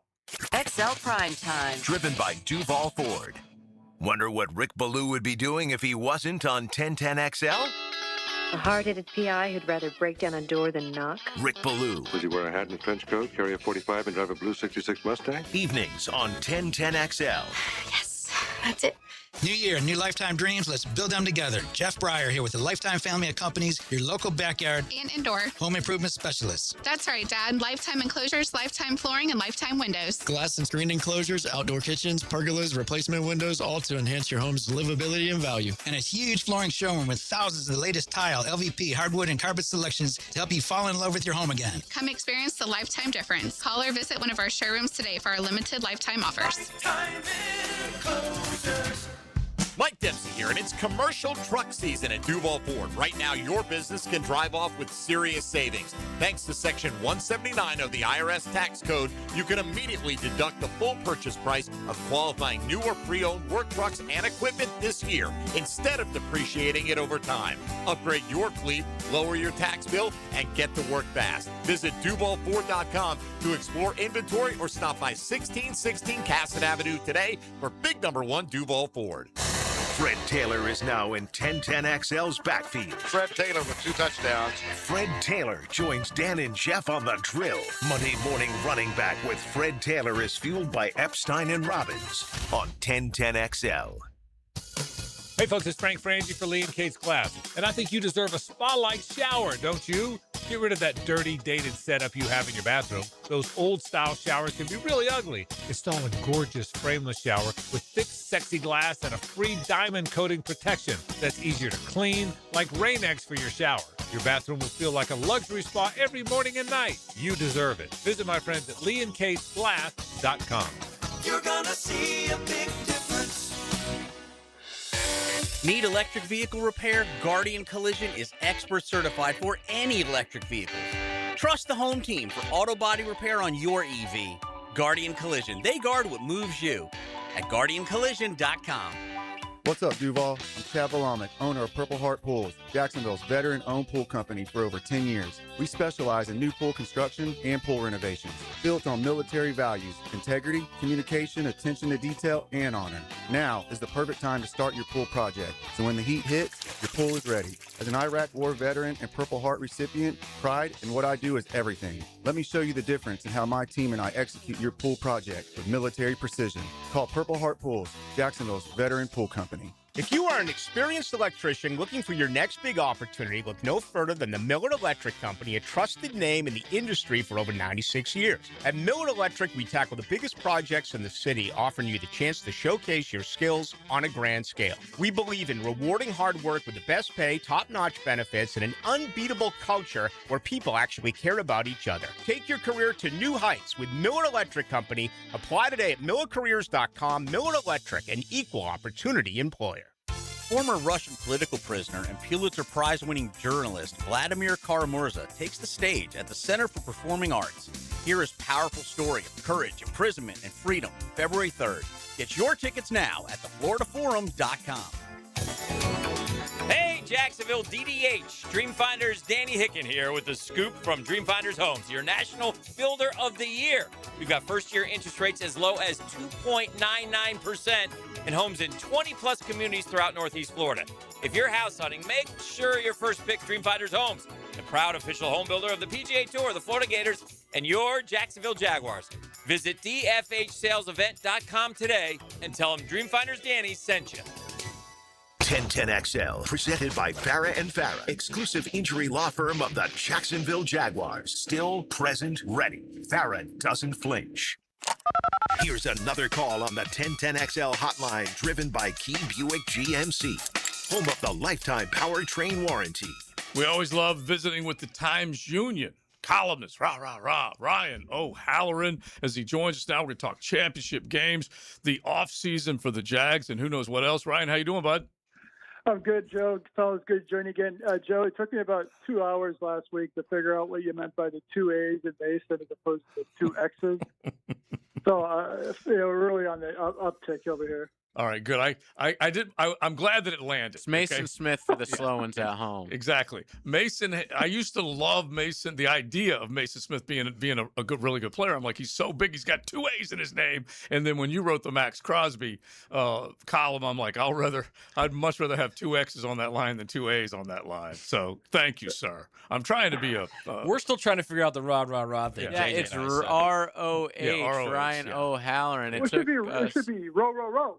XL Prime Time. Driven by Duval Ford. Wonder what Rick Ballou would be doing if he wasn't on 1010XL? A hard-headed PI who'd rather break down a door than knock. Rick Ballou. Would he wear a hat and a trench coat, carry a .45, and drive a blue 66 Mustang? Evenings on 1010XL. Yes, that's it. New year, new Lifetime dreams. Let's build them together. Jeff Breyer here with the Lifetime family of companies, your local backyard and indoor home improvement specialists. That's right, Dad. Lifetime enclosures, Lifetime flooring, and Lifetime windows. Glass and screen enclosures, outdoor kitchens, pergolas, replacement windows, all to enhance your home's livability and value. And a huge flooring showroom with thousands of the latest tile, LVP, hardwood, and carpet selections to help you fall in love with your home again. Come experience the Lifetime difference. Call or visit one of our showrooms today for our limited Lifetime offers. Lifetime enclosures. Mike Dempsey here, and it's commercial truck season at Duval Ford. Right now, your business can drive off with serious savings. Thanks to Section 179 of the IRS tax code, you can immediately deduct the full purchase price of qualifying new or pre-owned work trucks and equipment this year, instead of depreciating it over time. Upgrade your fleet, lower your tax bill, and get to work fast. Visit DuvalFord.com to explore inventory or stop by 1616 Cassett Avenue today for big number 1 Duval Ford. Fred Taylor is now in 1010XL's backfield. Fred Taylor with 2 touchdowns. Fred Taylor joins Dan and Jeff on the drill. Monday morning running back with Fred Taylor is fueled by Epstein and Robbins on 1010XL. Hey folks, it's Frank Frangie for Lee and Kate's Class, and I think you deserve a spa-like shower, don't you? Get rid of that dirty, dated setup you have in your bathroom. Those old-style showers can be really ugly. Install a gorgeous frameless shower with thick, sexy glass and a free diamond coating protection that's easier to clean, like Rain-X for your shower. Your bathroom will feel like a luxury spa every morning and night. You deserve it. Visit my friends at leeandkatesglass.com. You're gonna see a big difference. Need electric vehicle repair? Guardian Collision is expert certified for any electric vehicle. Trust the home team for auto body repair on your EV. Guardian Collision. They guard what moves you at GuardianCollision.com. What's up, Duval? I'm Chad Valamek, owner of Purple Heart Pools, Jacksonville's veteran-owned pool company for over 10 years. We specialize in new pool construction and pool renovations, built on military values, integrity, communication, attention to detail, and honor. Now is the perfect time to start your pool project, so when the heat hits, your pool is ready. As an Iraq War veteran and Purple Heart recipient, pride in what I do is everything. Let me show you the difference in how my team and I execute your pool project with military precision. Call Purple Heart Pools, Jacksonville's veteran pool company. If you are an experienced electrician looking for your next big opportunity, look no further than the Miller Electric Company, a trusted name in the industry for over 96 years. At Miller Electric, we tackle the biggest projects in the city, offering you the chance to showcase your skills on a grand scale. We believe in rewarding hard work with the best pay, top-notch benefits, and an unbeatable culture where people actually care about each other. Take your career to new heights with Miller Electric Company. Apply today at millercareers.com. Miller Electric, an equal opportunity employer. Former Russian political prisoner and Pulitzer Prize-winning journalist Vladimir Karamurza takes the stage at the Center for Performing Arts. Hear his powerful story of courage, imprisonment, and freedom February 3rd. Get your tickets now at thefloridaforum.com. Hey, Jacksonville DDH. Dreamfinders Danny Hicken here with the scoop from Dreamfinders Homes, your national builder of the year. We've got first-year interest rates as low as 2.99% and homes in 20-plus communities throughout Northeast Florida. If you're house hunting, make sure your first pick Dreamfinders Homes, the proud official home builder of the PGA Tour, the Florida Gators, and your Jacksonville Jaguars. Visit dfhsalesevent.com today and tell them Dreamfinders Danny sent you. 1010XL, presented by Farah and Farah, exclusive injury law firm of the Jacksonville Jaguars. Still, present, ready. Farah doesn't flinch. Here's another call on the 1010XL hotline, driven by Key Buick GMC, home of the lifetime powertrain warranty. We always love visiting with the Times Union columnist, Ryan O'Halloran, as he joins us now. We're going to talk championship games, the offseason for the Jags, and who knows what else. Ryan, how you doing, bud? I'm good, Joe. It's always good to join you again. Joe, it took me about 2 hours last week to figure out what you meant by the 2 A's in Mason as opposed to the 2 X's. So, we're really on the uptick over here. All right, good. I'm glad that it landed. It's Mason Smith for the slow ones at home. Exactly. Mason, I used to love Mason, the idea of Mason Smith being a good, really good player. I'm like, he's so big, he's got 2 A's in his name. And then when you wrote the Max Crosby column, I'm like, I'd much rather have 2 X's on that line than 2 A's on that line. So thank you, sir. I'm trying to be We're still trying to figure out the rah thing. Yeah, it's R-O-H, Ryan O'Halloran. It should be row.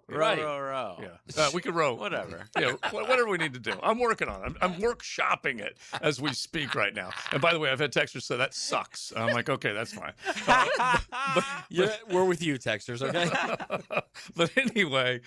Right. Row. Yeah. We could row. Whatever. Yeah, whatever we need to do. I'm working on it. I'm workshopping it as we speak right now. And by the way, I've had texters say that sucks. And I'm like, okay, that's fine. We're with you, texters, okay? But anyway,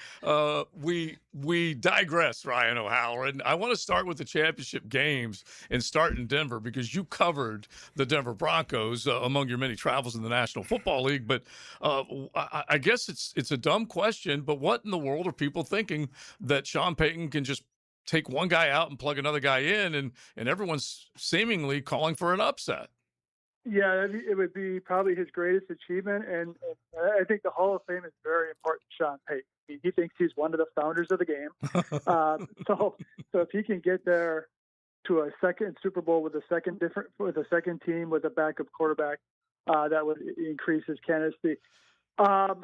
we digress, Ryan O'Halloran. I want to start with the championship games and start in Denver because you covered the Denver Broncos among your many travels in the National Football League. But I guess it's a dumb question, but what in the world are people thinking that Sean Payton can just take one guy out and plug another guy in, and everyone's seemingly calling for an upset? Yeah, it would be probably his greatest achievement, and I think the Hall of Fame is very important to Sean Payton. He thinks he's one of the founders of the game. So if he can get there to a second Super Bowl with a second team with a backup quarterback, that would increase his candidacy. I'm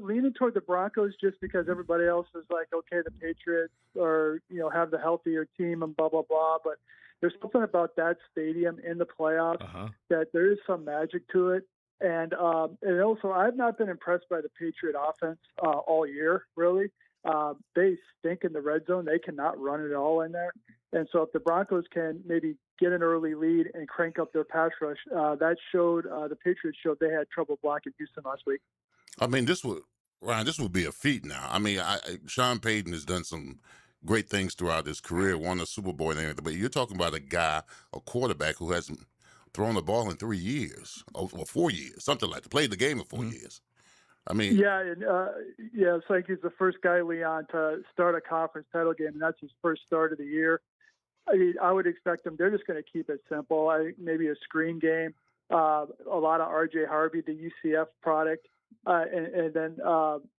leaning toward the Broncos just because everybody else is like, okay, the Patriots or have the healthier team and blah blah blah, but there's something about that stadium in the playoffs that there is some magic to it. And also, I've not been impressed by the Patriot offense all year, really. They stink in the red zone. They cannot run it all in there. And so if the Broncos can maybe get an early lead and crank up their pass rush, the Patriots showed they had trouble blocking Houston last week. I mean, this would be a feat now. I mean, Sean Payton has done some great things throughout his career, won a Super Bowl and everything, but you're talking about a quarterback who hasn't thrown the ball in 3 years or 4 years, something like that. Played the game in 4 years. I mean, it's like he's the first guy, Leon, to start a conference title game, and that's his first start of the year. I would expect them. They're just going to keep it simple. Maybe a screen game, a lot of R.J. Harvey, the UCF product, and then,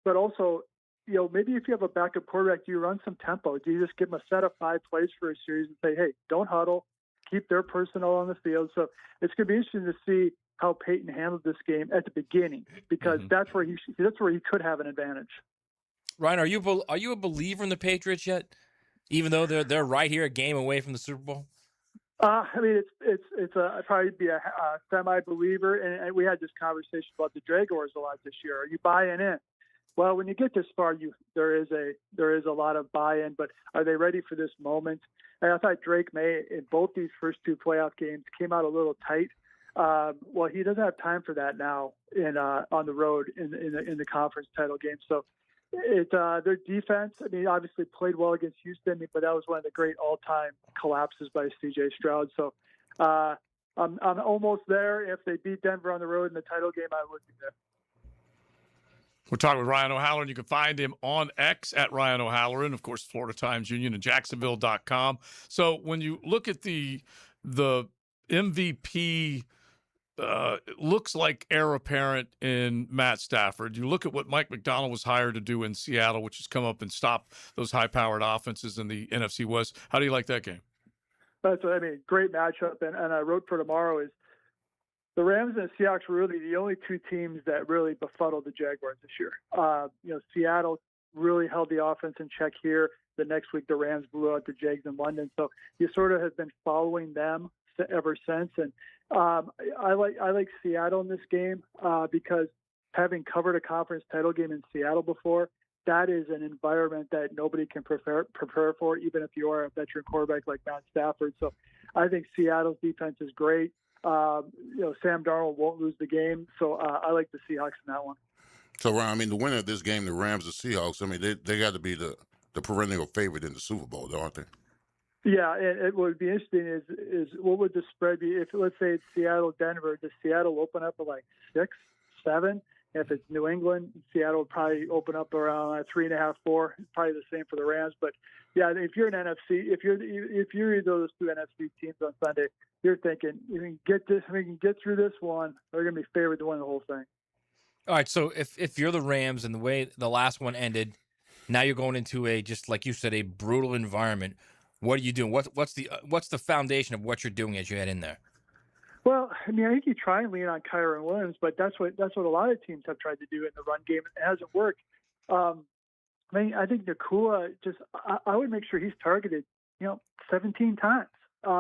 but also, maybe if you have a backup quarterback, do you run some tempo? Do you just give them a set of 5 plays for a series and say, hey, don't huddle, keep their personnel on the field? So it's going to be interesting to see how Peyton handled this game at the beginning, because that's where he could have an advantage. Ryan, are you a believer in the Patriots yet? Even though they're right here, a game away from the Super Bowl. I mean, it's I'd probably be a semi-believer, and we had this conversation about the Jaguars a lot this year. Are you buying in? Well, when you get this far, there is a lot of buy-in, but are they ready for this moment? And I thought Drake May in both these first 2 playoff games came out a little tight. Well, he doesn't have time for that now on the road in the conference title game. So their defense, I mean, obviously played well against Houston, but that was one of the great all-time collapses by C.J. Stroud. So I'm almost there. If they beat Denver on the road in the title game, I would be there. We're talking with Ryan O'Halloran. You can find him on X at Ryan O'Halloran, of course, Florida Times Union and Jacksonville.com. So when you look at the MVP, it looks like heir apparent in Matt Stafford. You look at what Mike McDonald was hired to do in Seattle, which is come up and stop those high-powered offenses in the NFC West. How do you like that game? That's what I mean. Great matchup. And I wrote for tomorrow is the Rams and the Seahawks were really the only 2 teams that really befuddled the Jaguars this year. Seattle really held the offense in check here. The next week, the Rams blew out the Jags in London. So you sort of have been following them ever since. And I like Seattle in this game because having covered a conference title game in Seattle before, that is an environment that nobody can prepare for, even if you are a veteran quarterback like Matt Stafford. So I think Seattle's defense is great. Sam Darnold won't lose the game. So I like the Seahawks in that one. So, Ron, I mean, the winner of this game, the Rams or Seahawks, I mean, they got to be the perennial favorite in the Super Bowl, aren't they? Yeah, and it would be interesting is what would the spread be if, let's say, it's Seattle-Denver, does Seattle open up at like 6, 7? If it's New England, Seattle would probably open up around 3.5, 4. Probably the same for the Rams. But yeah, if you're an NFC, if you're either of those 2 NFC teams on Sunday, you're thinking you can get this. We can get through this one. They're going to be favored to win the whole thing. All right. So if you're the Rams and the way the last one ended, now you're going into a, just like you said, a brutal environment. What are you doing? What's the foundation of what you're doing as you head in there? Well, I mean, I think you try and lean on Kyron Williams, but that's what a lot of teams have tried to do in the run game. It hasn't worked. I mean, I think Nakua I would make sure he's targeted, 17 times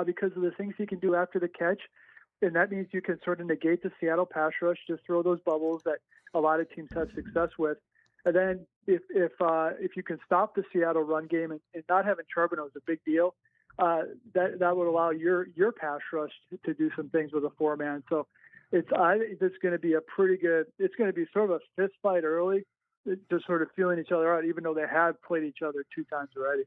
because of the things he can do after the catch, and that means you can sort of negate the Seattle pass rush, just throw those bubbles that a lot of teams have success with. And then if you can stop the Seattle run game and not having Charbonnet is a big deal, that would allow your pass rush to do some things with a 4-man. So it's going to be it's going to be sort of a fist fight early, just sort of feeling each other out, even though they have played each other 2 times already.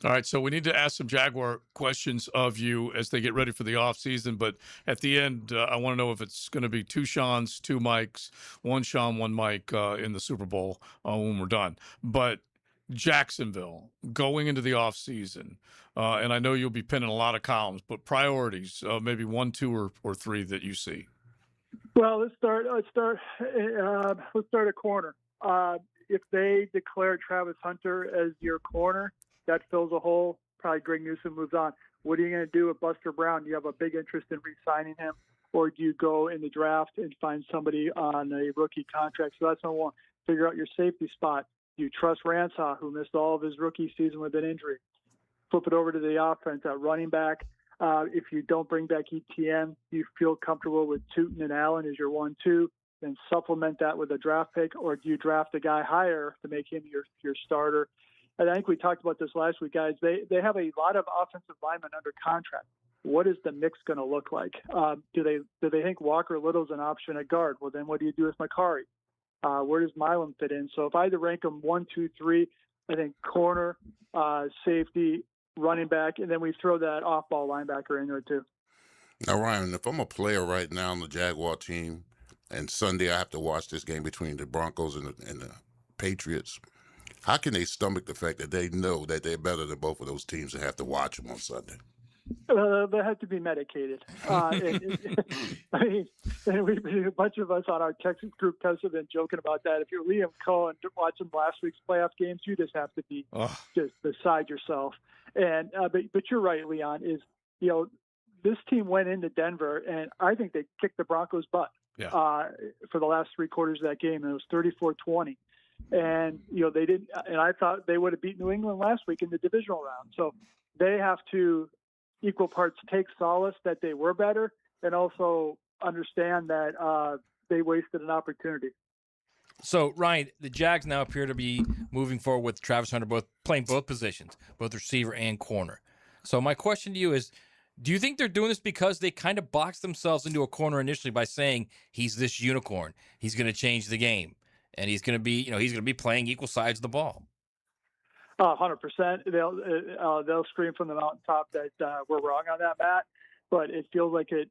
All right, so we need to ask some Jaguar questions of you as they get ready for the offseason. But at the end, I want to know if it's going to be 2 Seans, 2 Mikes, 1 Sean, 1 Mike in the Super Bowl when we're done. But Jacksonville going into the offseason, and I know you'll be pinning a lot of columns, but priorities, maybe 1, 2, or 3 that you see. Well, let's start at corner. If they declare Travis Hunter as your corner, that fills a hole. Probably Greg Newsome moves on. What are you going to do with Buster Brown? Do you have a big interest in re-signing him, or do you go in the draft and find somebody on a rookie contract? So that's number one. Figure out your safety spot. Do you trust Ransaw, who missed all of his rookie season with an injury? Flip it over to the offense at running back. If you don't bring back ETN, you feel comfortable with Tootin and Allen as your 1-2, then supplement that with a draft pick, or do you draft a guy higher to make him your starter? And I think we talked about this last week, guys. They have a lot of offensive linemen under contract. What is the mix going to look like? Do they think Walker Little's an option at guard? Well, then what do you do with Makari? Where does Milam fit in? So if I had to rank them 1, 2, 3, I think corner, safety, running back, and then we throw that off-ball linebacker in there too. Now, Ryan, if I'm a player right now on the Jaguar team, and Sunday I have to watch this game between the Broncos and the Patriots, how can they stomach the fact that they know that they're better than both of those teams and have to watch them on Sunday? They have to be medicated. I mean, a bunch of us on our Texas group have been joking about that. If you're Liam Cohen watching last week's playoff games, you just have to be just beside yourself. And but you're right, Leon. This team went into Denver, and I think they kicked the Broncos' butt for the last 3 quarters of that game, and it was 34-20. And they didn't. And I thought they would have beat New England last week in the divisional round. So they have to equal parts take solace that they were better, and also understand that they wasted an opportunity. So, Ryan, the Jags now appear to be moving forward with Travis Hunter playing both positions, both receiver and corner. So my question to you is, do you think they're doing this because they kind of boxed themselves into a corner initially by saying he's this unicorn, he's going to change the game, and he's going to be playing equal sides of the ball? 100%. They'll scream from the mountaintop that we're wrong on that, Matt. But it feels like it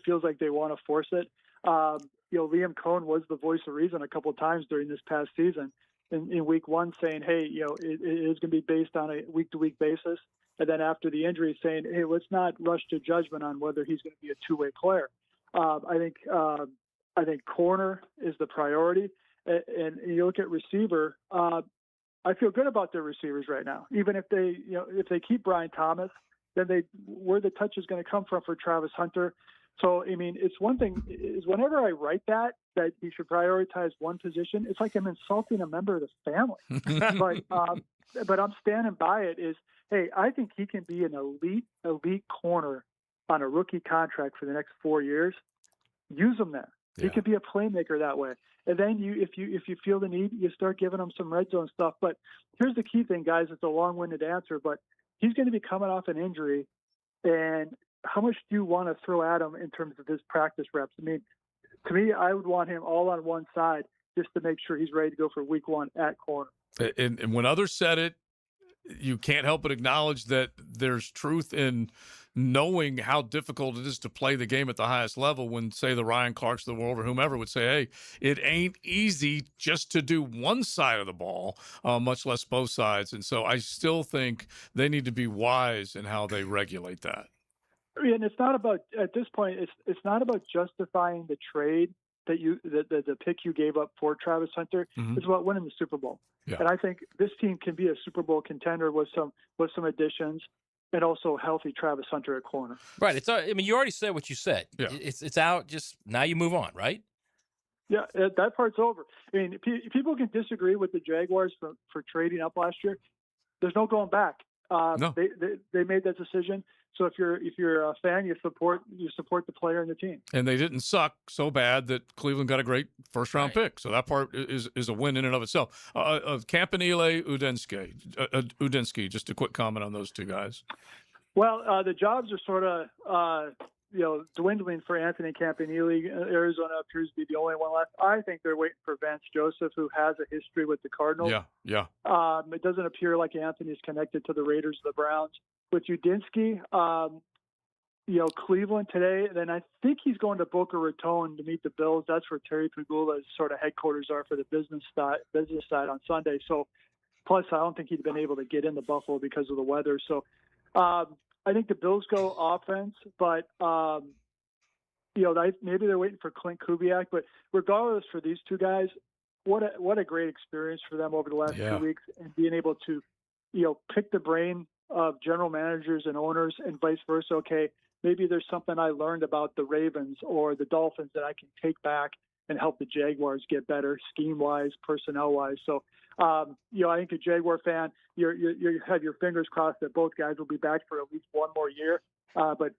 feels like they want to force it. Liam Cohen was the voice of reason a couple of times during this past season in week 1, saying, hey, it is going to be based on a week-to-week basis. And then after the injury, saying, hey, let's not rush to judgment on whether he's going to be a two-way player. I think corner is the priority. And you look at receiver, I feel good about their receivers right now. Even if they keep Brian Thomas, then where the touch is going to come from for Travis Hunter. So, I mean, it's one thing is whenever I write that you should prioritize one position, it's like I'm insulting a member of the family. But I'm standing by it is, hey, I think he can be an elite corner on a rookie contract for the next 4 years. Use him there. Yeah. He could be a playmaker that way. And then if you feel the need, you start giving him some red zone stuff. But here's the key thing, guys. It's a long-winded answer, but he's going to be coming off an injury. And how much do you want to throw at him in terms of his practice reps? I mean, to me, I would want him all on one side just to make sure he's ready to go for week 1 at corner. And when others said it, you can't help but acknowledge that there's truth in knowing how difficult it is to play the game at the highest level when, say, the Ryan Clarks of the world or whomever would say, hey, it ain't easy just to do one side of the ball, much less both sides. And so I still think they need to be wise in how they regulate that. And it's not about, at this point, it's not about justifying the trade that the pick you gave up for Travis Hunter. Mm-hmm. It's about winning the Super Bowl. Yeah. And I think this team can be a Super Bowl contender with some additions and also healthy Travis Hunter at corner. Right. You already said what you said. Yeah. It's out. Just now you move on, right? Yeah, that part's over. I mean, people can disagree with the Jaguars for trading up last year. There's no going back. No. They made that decision. So if you're a fan, you support the player and the team. And they didn't suck so bad that Cleveland got a great first round pick. So that part is a win in and of itself. Campanile, Udinski. Just a quick comment on those two guys. Well, the jobs are sort of dwindling for Anthony Campanile. Arizona appears to be the only one left. I think they're waiting for Vance Joseph, who has a history with the Cardinals. Yeah. It doesn't appear like Anthony's connected to the Raiders or the Browns. With Udinski, Cleveland today, then I think he's going to Boca Raton to meet the Bills. That's where Terry Pegula's sort of headquarters are for the business side on Sunday. So, plus I don't think he'd been able to get into Buffalo because of the weather. So, I think the Bills go offense, but maybe they're waiting for Clint Kubiak. But regardless, for these two guys, what a great experience for them over the last 2 weeks, and being able to pick the brain of general managers and owners and vice versa. Okay, maybe there's something I learned about the Ravens or the Dolphins that I can take back and help the Jaguars get better scheme-wise, personnel-wise. So, I think a Jaguar fan, you have your fingers crossed that both guys will be back for at least one more year. But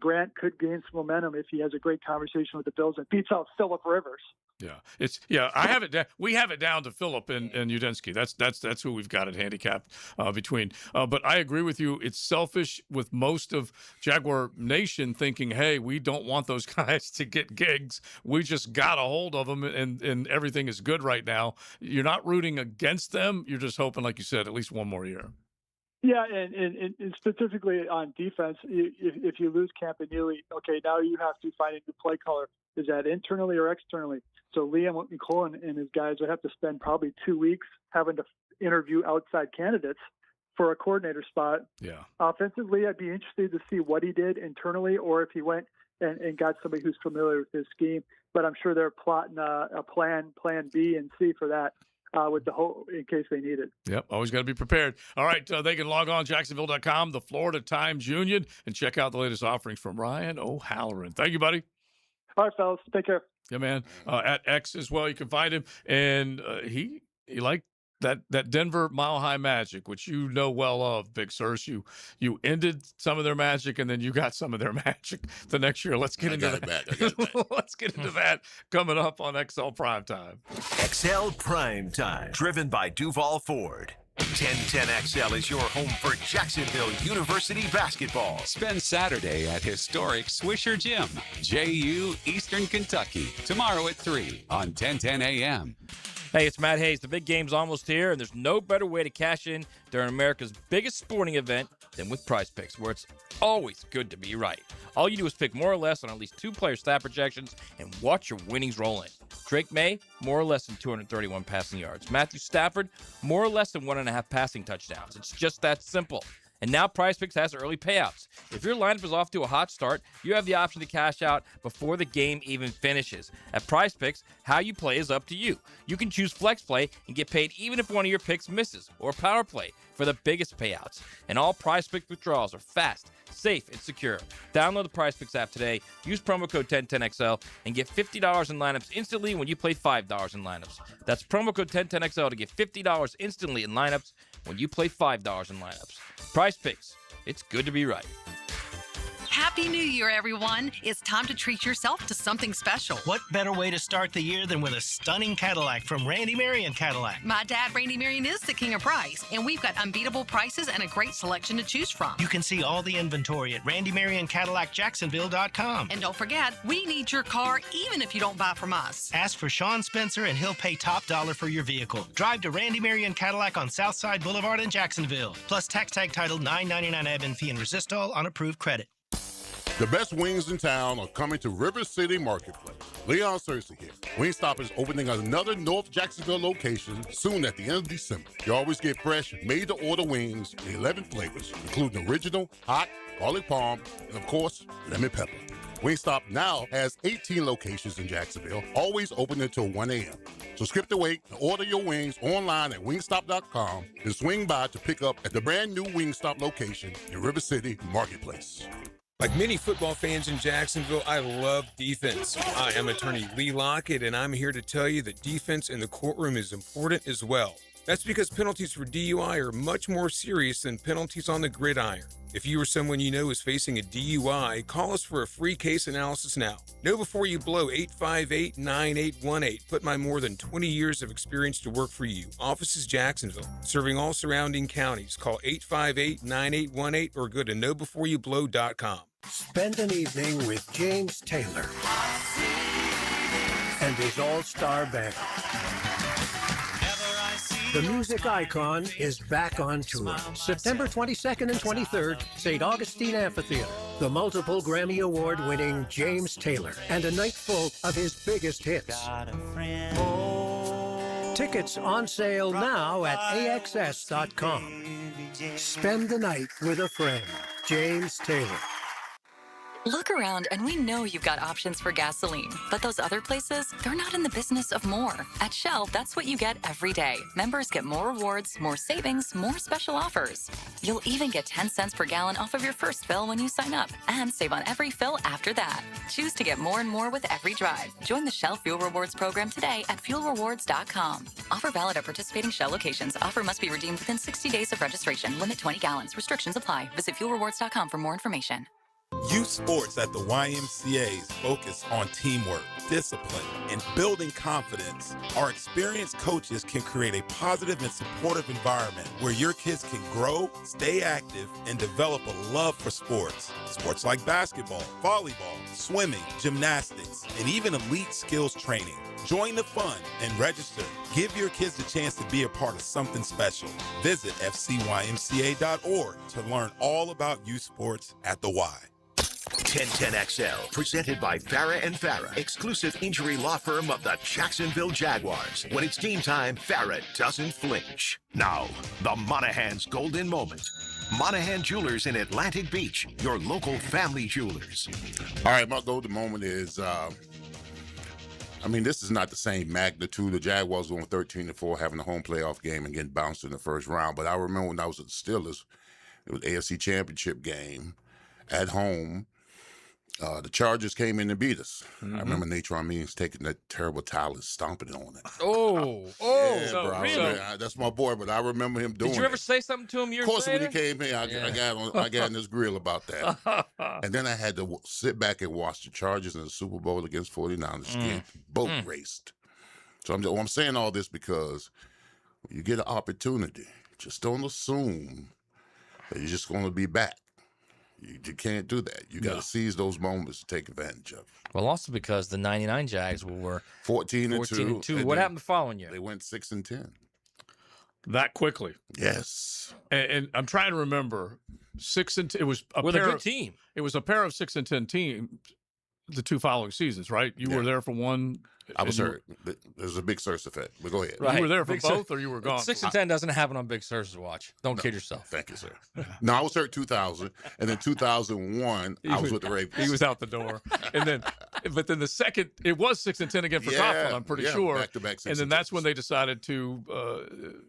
Grant could gain some momentum if he has a great conversation with the Bills and beats out Phillip Rivers. I have it down. We have it down to Phillip and Udinski. That's who we've got it handicapped between. But I agree with you. It's selfish with most of Jaguar Nation thinking, hey, we don't want those guys to get gigs. We just got a hold of them, and everything is good right now. You're not rooting against them. You're just hoping, like you said, at least one more year. Yeah, and specifically on defense, if you lose Campanile, okay, now you have to find a new play caller. Is that internally or externally? So Liam McCullen and his guys would have to spend probably 2 weeks having to interview outside candidates for a coordinator spot. Yeah. Offensively, I'd be interested to see what he did internally, or if he went and got somebody who's familiar with his scheme. But I'm sure they're plotting a plan B and C for that. With the whole, in case they need it. Yep, always got to be prepared. All right, they can log on Jacksonville.com, the Florida Times Union, and check out the latest offerings from Ryan O'Halloran. Thank you, buddy. All right, fellas, take care. Yeah, man. At X as well, you can find him, and he liked that Denver Mile High Magic, which you know well of, Big Sirs. You ended some of their magic, and then you got some of their magic the next year. Let's get into that. Let's get into that coming up on XL Primetime. XL Primetime, driven by Duval Ford. 1010XL is your home for Jacksonville University basketball. Spend Saturday at historic Swisher Gym, JU, Eastern Kentucky. Tomorrow at 3 on 1010 AM. Hey, it's Matt Hayes. The big game's almost here, and there's no better way to cash in during America's biggest sporting event than with Prize Picks, where it's always good to be right. All you do is pick more or less on at least 2 player stat projections and watch your winnings roll in. Drake May, more or less than 231 passing yards. Matthew Stafford, more or less than 1.5 passing touchdowns. It's just that simple. And now Prize Picks has early payouts. If your lineup is off to a hot start, you have the option to cash out before the game even finishes. At Prize Picks, how you play is up to you. You can choose Flex Play and get paid even if one of your picks misses, or Power Play for the biggest payouts. And all Prize Picks withdrawals are fast, safe, and secure. Download the Prize Picks app today, use promo code 1010XL, and get $50 in lineups instantly when you play $5 in lineups. That's promo code 1010XL to get $50 instantly in lineups when you play $5 in lineups. Prize Picks. It's good to be right. Happy New Year, everyone. It's time to treat yourself to something special. What better way to start the year than with a stunning Cadillac from Randy Marion Cadillac? My dad, Randy Marion, is the king of price, and we've got unbeatable prices and a great selection to choose from. You can see all the inventory at randymarioncadillacjacksonville.com. And don't forget, we need your car even if you don't buy from us. Ask for Sean Spencer and he'll pay top dollar for your vehicle. Drive to Randy Marion Cadillac on Southside Boulevard in Jacksonville. Plus tax tag title $9.99 admin fee and resistol on approved credit. The best wings in town are coming to River City Marketplace. Leon Cersei here. Wingstop is opening another North Jacksonville location soon at the end of December. You always get fresh, made-to-order wings in 11 flavors, including original, hot, garlic parm, and of course, lemon pepper. Wingstop now has 18 locations in Jacksonville, always open until 1 a.m. So skip the wait and order your wings online at wingstop.com and swing by to pick up at the brand new Wingstop location in River City Marketplace. Like many football fans in Jacksonville, I love defense. Hi, I'm attorney Lee Lockett, and I'm here to tell you that defense in the courtroom is important as well. That's because penalties for DUI are much more serious than penalties on the gridiron. If you or someone you know is facing a DUI, call us for a free case analysis now. Know before you blow 858-9818. Put my more than 20 years of experience to work for you. Office is Jacksonville, serving all surrounding counties. Call 858-9818 or go to knowbeforeyouBlow.com. Spend an evening with James Taylor and his all-star band. The music icon is back on tour. September 22nd and 23rd, St. Augustine Amphitheater. The multiple Grammy Award-winning James Taylor and a night full of his biggest hits. Tickets on sale now at AXS.com. Spend the night with a friend. James Taylor. Look around and we know you've got options for gasoline, but those other places, they're not in the business of more. At Shell, that's what you get every day. Members get more rewards, more savings, more special offers. You'll even get 10 cents per gallon off of your first fill when you sign up and save on every fill after that. Choose to get more and more with every drive. Join the Shell Fuel Rewards program today at fuelrewards.com. Offer valid at participating Shell locations. Offer must be redeemed within 60 days of registration. Limit 20 gallons. Restrictions apply. Visit fuelrewards.com for more information. Youth sports at the YMCA's focus on teamwork, discipline, and building confidence. Our experienced coaches can create a positive and supportive environment where your kids can grow, stay active, and develop a love for sports. Sports like basketball, volleyball, swimming, gymnastics, and even elite skills training. Join the fun and register. Give your kids a chance to be a part of something special. Visit fcymca.org to learn all about youth sports at the Y. 1010XL, presented by Farah and Farah, exclusive injury law firm of the Jacksonville Jaguars. When it's game time, Farah doesn't flinch. Now, the Monahan's golden moment. Monahan Jewelers in Atlantic Beach, your local family jewelers. All right, my golden moment is, this is not the same magnitude. The Jaguars going 13-4, having a home playoff game and getting bounced in the first round. But I remember when I was at the Steelers, it was AFC Championship game at home. The Chargers came in and beat us. I remember Natron Means taking that terrible towel and stomping on it. Yeah, bro. Really? That's my boy, but I remember him doing it. Did you ever say something to him years later? Of course, when he came in, I got in his grill about that. And then I had to sit back and watch the Chargers in the Super Bowl against 49ers get boat raced. So I'm saying all this because when you get an opportunity, just don't assume that you're just going to be back. You can't do that. You got to seize those moments to take advantage of. Well, also because the 99 Jags were 14-2. What happened the following year? They went 6-10. That quickly. Yes. And I'm trying to remember 6-10. It was a good team. It was a pair of 6-10 teams the two following seasons, right? You were there for one. I was hurt. There's a Big Sur's effect. But go ahead. Right. You were there for both, or you were gone? 6-10 doesn't happen on Big Sur's watch. Don't kid yourself. Thank you, sir. No, I was hurt 2000, and then 2001, I was with the Ravens. He was out the door, but then the second, it was 6-10 again for Coughlin, I'm pretty sure. Back-to-back 6-10. And then that's when they decided to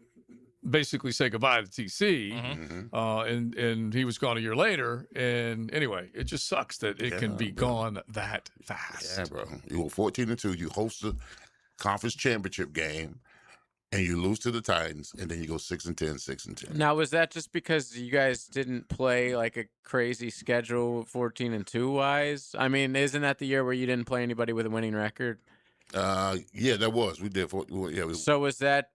basically say goodbye to TC, and he was gone a year later. And anyway, it just sucks that it can be gone that fast. Yeah, bro. You were 14-2. You host the conference championship game, and you lose to the Titans, and then you go 6-10, 6-10. Now, was that just because you guys didn't play like a crazy schedule 14-2 wise? I mean, isn't that the year where you didn't play anybody with a winning record? Yeah, that was. We did. So was that?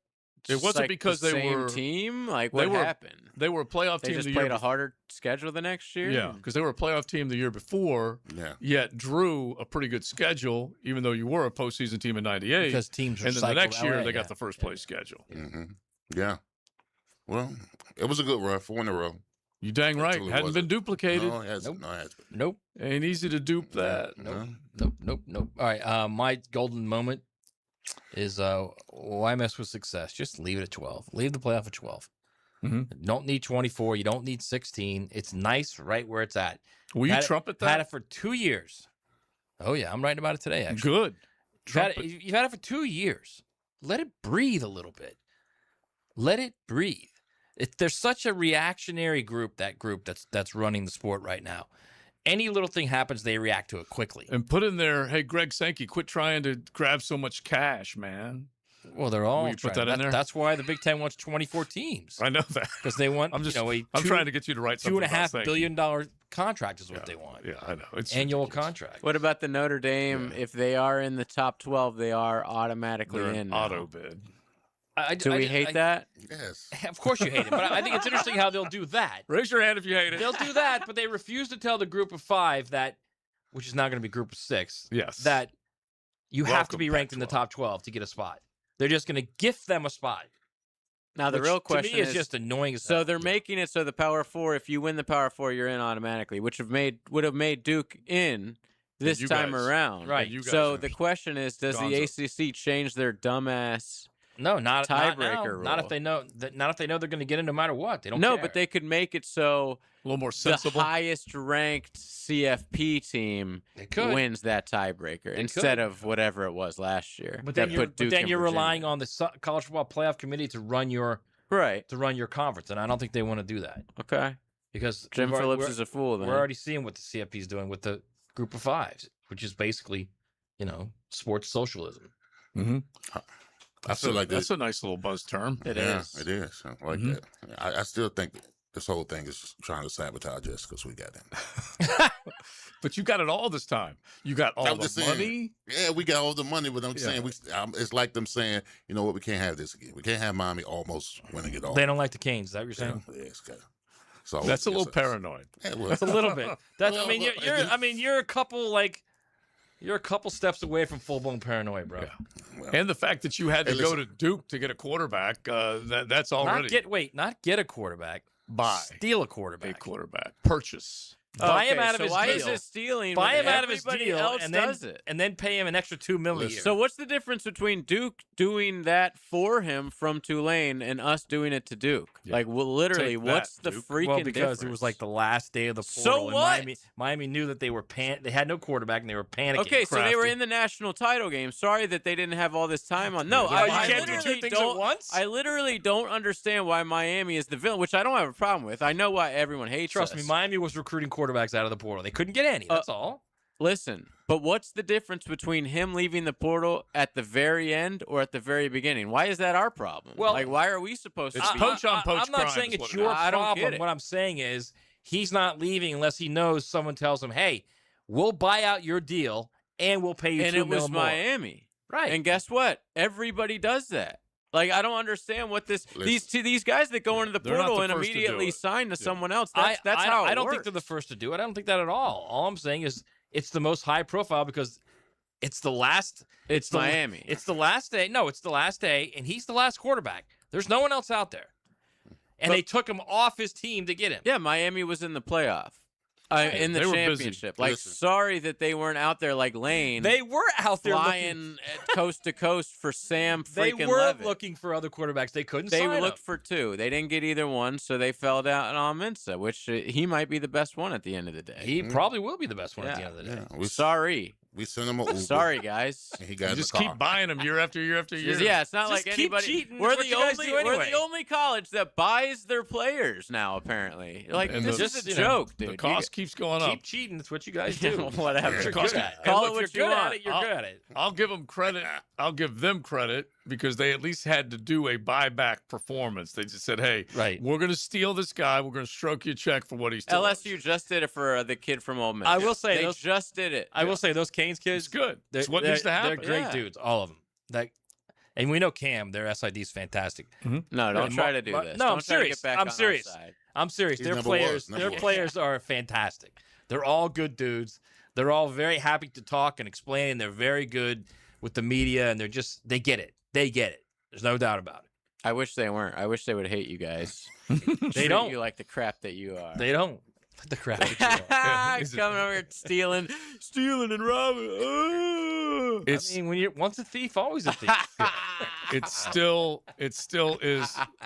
It wasn't because the they were team. Like what happened? They were a playoff team. They just played a harder schedule the next year. Yeah, because they were a playoff team the year before. Yeah. Yet drew a pretty good schedule, even though you were a postseason team in '98. Because teams were and then the next year LA, they got the first place schedule. Yeah. Well, it was a good run, 4 in a row. You dang right. Hadn't been duplicated. No, it hasn't. No, it hasn't. Nope. Ain't easy to dupe that. Nope. All right. My golden moment is why mess with success? Just leave it at 12. Leave the playoff at 12. Don't need 24. You don't need 16. It's nice right where it's at. Will you trumpet that? Had it for 2 years. Oh, yeah. I'm writing about it today, actually. Good. You've had it for 2 years. Let it breathe a little bit. Let it breathe. There's such a reactionary group that's running the sport right now. Any little thing happens, they react to it quickly. And put in there, hey, Greg Sankey, quit trying to grab so much cash, man. Well, they're all you put that in there. That's why the Big Ten wants 24 teams. I know that because they want. I'm trying to get you to write something. $2.5 billion contract is what they want. Yeah, I know. It's annual contract. What about the Notre Dame? If they are in the top 12, they are automatically in. Auto bid. Do we hate that? Yes. Of course you hate it, but I think it's interesting how they'll do that. Raise your hand if you hate it. They'll do that, but they refuse to tell the group of 5 that, which is now going to be group of 6, that you have to be ranked in the top 12 to get a spot. They're just going to gift them a spot. Now, the real question to me is just annoying as so hell. they're making it so the Power 4, if you win the Power 4, you're in automatically, which would have made Duke in this time around. Right. So the question is, does the ACC change their dumbass not tiebreaker rule? Not if they know they're going to get in no matter what. They don't No, care. but they could make it so a little more sensible. The highest ranked CFP team wins that tiebreaker instead of whatever it was last year. But then you're relying on the College Football Playoff Committee to run your conference, and I don't think they want to do that. Okay. Because Jim Phillips is a fool. Then we're already seeing what the CFP is doing with the group of 5s, which is basically, sports socialism. Mm-hmm. I feel like that's a nice little buzz term. It is. It is. I like that. I still think this whole thing is trying to sabotage us because we got in. But you got it all this time. You got all the money. Yeah, we got all the money, but I'm saying it's like them saying, you know what, we can't have this again. We can't have Miami almost winning it all. They don't like the Canes. Is that what you're saying? Yeah, it's good. So that's a little paranoid. Yeah, well, that's a little bit. That's you're a couple steps away from full blown paranoia, bro. Yeah. Well, and the fact that you had to go to Duke to get a quarterback, that's already not get a quarterback. Steal a quarterback. A quarterback. Purchase. Buy him out of his deal. Why is it stealing? Buy him out of his deal else and then pay him an extra $2 million a year. So what's the difference between Duke doing that for him from Tulane and us doing it to Duke? Yeah. Like, literally, what's the freaking because difference? it was like the last day of the portal. So what? And Miami knew that they were they had no quarterback and they were panicking. Okay, so they were in the national title game. Sorry that they didn't have all this time on. No, you can't do two things at once. I literally don't understand why Miami is the villain, which I don't have a problem with. I know why everyone hates us. Trust me, Miami was recruiting quarterbacks out of the portal. They couldn't get any. That's all. Listen, but what's the difference between him leaving the portal at the very end or at the very beginning? Why is that our problem? Well, why are we supposed to be? Poach on poach. I'm not saying it's your problem. What I'm saying is he's not leaving unless he knows someone tells him, hey, we'll buy out your deal and we'll pay you $2 million more. And it was Miami. Right. And guess what? Everybody does that. Like, I don't understand what these guys that go into the portal and immediately sign to someone else. That's how I don't think they're the first to do it. I don't think that at all. All I'm saying is it's the most high profile because it's the last. It's Miami. It's the last day. No, it's the last day, and he's the last quarterback. There's no one else out there, and they took him off his team to get him. Yeah, Miami was in the playoff. In the championship. Like, sorry that they weren't out there like Lane. They were out there flying coast to coast for Sam freaking They were Levitt. looking for other quarterbacks. They couldn't They sign looked them. for 2. They didn't get either one, so they fell down on Mensa, which he might be the best one at the end of the day. He probably will be the best one at the end of the day. Yeah. Sorry. We sent him a Uber. Sorry, guys. And he got just keep buying them year after year after year. Yeah, it's not Just like keep anybody. cheating. We're That's what the you guys do anyway. only college that buys their players now. Apparently, like And this is a joke, dude. The cost keeps going up. Keep cheating. That's what you guys do. Whatever. You're good at it. Call it If what you're you good want. at it. You're good at it. I'll give them credit. I'll give them credit because they at least had to do a buyback performance. They just said, "Hey, we're going to steal this guy. We're going to stroke you a check for what he's doing." LSU just did it for the kid from Ole Miss. I will say they those just did it. I will say those Canes kids. It's good. It's what needs to happen. They're great dudes, all of them. And we know Cam, their SID is fantastic. No, don't try to do this. No, Don't I'm try to serious. get back I'm on serious. our side. I'm serious. He's Their number players, one. their players are fantastic. They're all good dudes. They're all very happy to talk and explain. They're very good with the media, and they get it. They get it. There's no doubt about it. I wish they weren't. I wish they would hate you guys. They don't. You like the crap that you are. They don't. The crap that you are. Coming over here stealing and robbing. I mean, once a thief, always a thief. It still is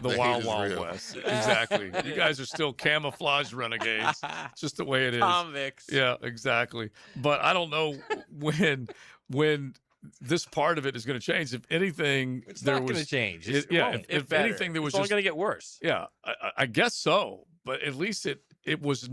the Wild Wild West. Exactly. You guys are still camouflaged renegades. It's just the way it is. Convicts. Yeah, exactly. But I don't know when this part of it is going to change. If anything, It's not going to change. If anything, there was it's only going to get worse. Yeah, I guess so. But at least it was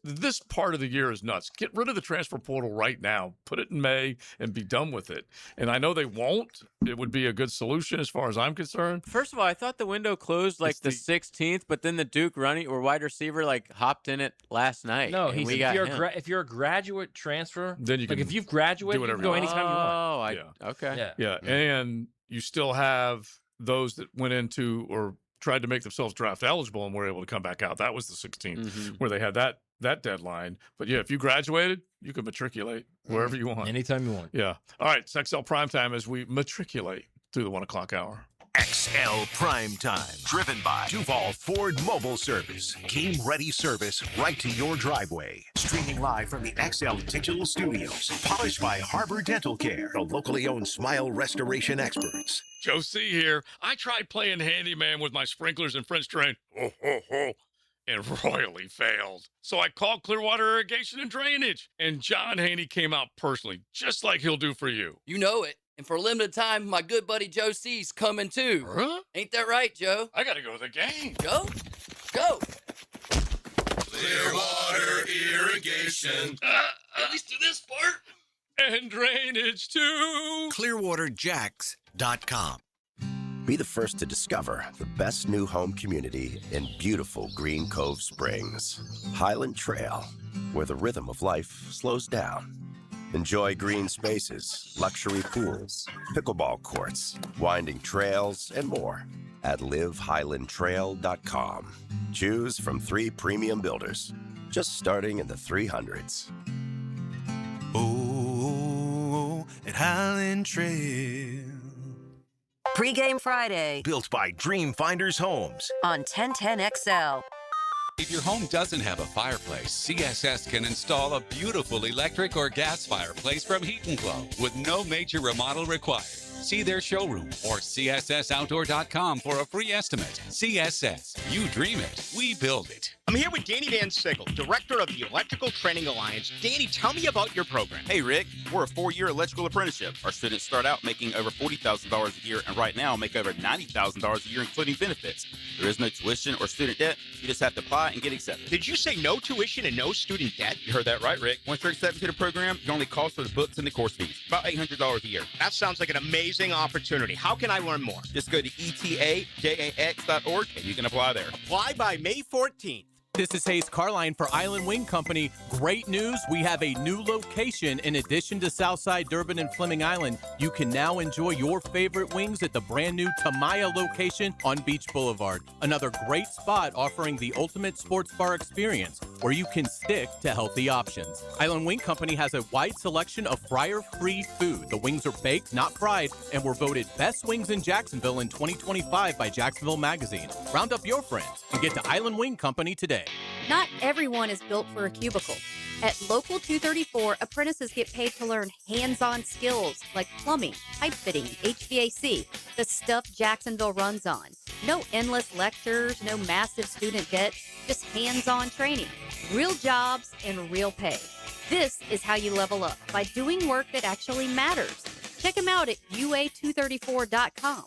this part of the year is nuts. Get rid of the transfer portal right now. Put it in May and be done with it. And I know they won't. It would be a good solution as far as I'm concerned. First of all, I thought the window closed like the 16th, but then the Duke wide receiver hopped in it last night. No, if you're a graduate transfer, then you can if you've graduated, you can go anytime you want. Okay. Yeah, and you still have those that went into or tried to make themselves draft eligible and were able to come back out. That was the 16th where they had that deadline. But yeah, if you graduated, you could matriculate wherever you want. Anytime you want. Yeah. All right. It's XL Primetime as we matriculate through the 1 o'clock hour. XL Prime Time, driven by Duval Ford Mobile Service. Game-ready service right to your driveway. Streaming live from the XL Digital Studios. Polished by Harbor Dental Care, the locally owned smile restoration experts. Joe C. here. I tried playing handyman with my sprinklers and French drain. And royally failed. So I called Clearwater Irrigation and Drainage, and John Haney came out personally, just like he'll do for you. You know it. And for a limited time, my good buddy Joe C's coming too. Huh? Ain't that right, Joe? I gotta go to the game. Joe? Go. Clearwater Irrigation. At least do this part. And drainage too. ClearwaterJacks.com. Be the first to discover the best new home community in beautiful Green Cove Springs. Highland Trail, where the rhythm of life slows down. Enjoy green spaces, luxury pools, pickleball courts, winding trails, and more at livehighlandtrail.com. Choose from 3 premium builders, just starting in the 300s. Oh, at Highland Trail. Pre-Game Friday Built by Dream Finders Homes. on 1010XL. If your home doesn't have a fireplace, CSS can install a beautiful electric or gas fireplace from Heat & Glow with no major remodel required. See their showroom or cssoutdoor.com for a free estimate. CSS, you dream it, we build it. I'm here with Danny Van Sickle, director of the Electrical Training Alliance. Danny, tell me about your program. Hey, Rick, we're a 4-year electrical apprenticeship. Our students start out making over $40,000 a year, and right now make over $90,000 a year, including benefits. There is no tuition or student debt. You just have to apply and get accepted. Did you say no tuition and no student debt? You heard that right, Rick. Once you're accepted to the program, your only cost for the books and the course fees, about $800 a year. That sounds like an amazing opportunity. How can I learn more? Just go to etajax.org and you can apply there. Apply by May 14th. This is Hayes Carline for Island Wing Company. Great news, we have a new location. In addition to Southside, Durban, and Fleming Island, you can now enjoy your favorite wings at the brand new Tamaya location on Beach Boulevard. Another great spot offering the ultimate sports bar experience where you can stick to healthy options. Island Wing Company has a wide selection of fryer-free food. The wings are baked, not fried, and were voted Best Wings in Jacksonville in 2025 by Jacksonville Magazine. Round up your friends and get to Island Wing Company today. Not everyone is built for a cubicle. At Local 234, apprentices get paid to learn hands-on skills like plumbing, pipe fitting, HVAC, the stuff Jacksonville runs on. No endless lectures, no massive student debt, just hands-on training, real jobs, and real pay. This is how you level up, by doing work that actually matters. Check them out at UA234.com.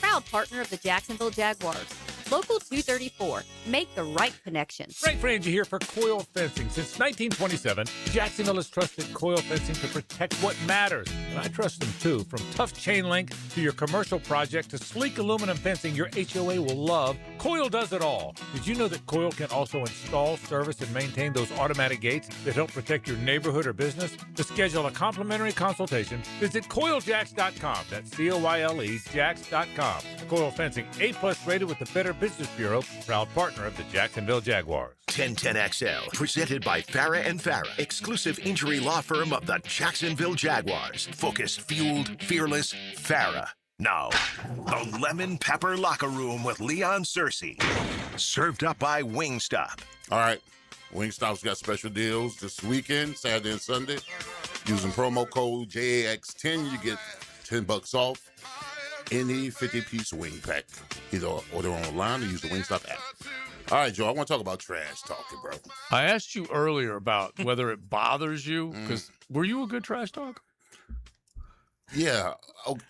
Proud partner of the Jacksonville Jaguars. Local 234. Make the right connection. Frank Frangie here for Coil Fencing. Since 1927, Jacksonville has trusted Coil Fencing to protect what matters. And I trust them too. From tough chain link to your commercial project to sleek aluminum fencing your HOA will love, Coil does it all. Did you know that Coil can also install, service, and maintain those automatic gates that help protect your neighborhood or business? To schedule a complimentary consultation, visit CoilJacks.com. That's COYLE Jacks.com. Coil Fencing, A+ rated with the Better Business Bureau, proud partner of the Jacksonville Jaguars. 1010XL, presented by Farah and Farah, exclusive injury law firm of the Jacksonville Jaguars. Focused, fueled, fearless, Farah. Now, the Lemon Pepper Locker Room with Leon Searcy. Served up by Wingstop. All right, Wingstop's got special deals this weekend, Saturday and Sunday. Using promo code JAX10, you get $10 off any 50-piece wing pack. Either order online or use the Wingstop app. All right, Joe, I want to talk about trash talking, bro. I asked you earlier about whether it bothers you, because were you a good trash talker? Yeah,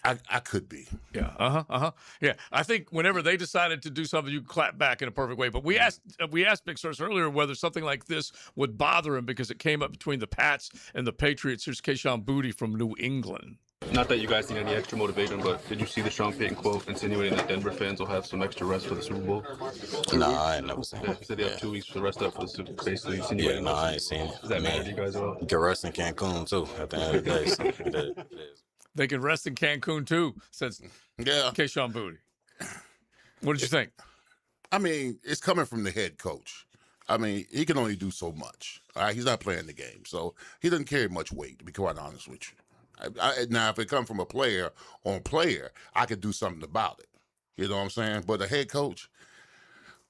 I could be. Yeah, Yeah, I think whenever they decided to do something, you clap back in a perfect way. But we asked Big Source earlier whether something like this would bother him because it came up between the Pats and the Patriots. Here's Keyshawn Boutte from New England. Not that you guys need any extra motivation, but did you see the Sean Payton quote insinuating that Denver fans will have some extra rest for the Super Bowl? Nah, I ain't never seen it. He said they have 2 weeks to rest up for the Super Bowl, basically insinuating. Yeah, I ain't seen it. Does that matter to you guys at all? You can rest in Cancun, too, at the end of the day. They can rest in Cancun, too, says Keyshawn Boutte. What did you think? I mean, it's coming from the head coach. I mean, he can only do so much. All right? He's not playing the game, so he doesn't carry much weight, to be quite honest with you. Now, if it comes from a player on player, I could do something about it. You know what I'm saying? But the head coach,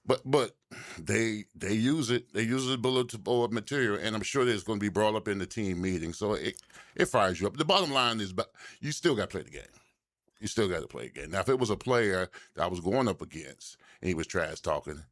but they use it. They use the bulletin board material, and I'm sure it's going to be brought up in the team meeting. So it fires you up. The bottom line is, you still got to play the game. You still got to play the game. Now, if it was a player that I was going up against and he was trash talking,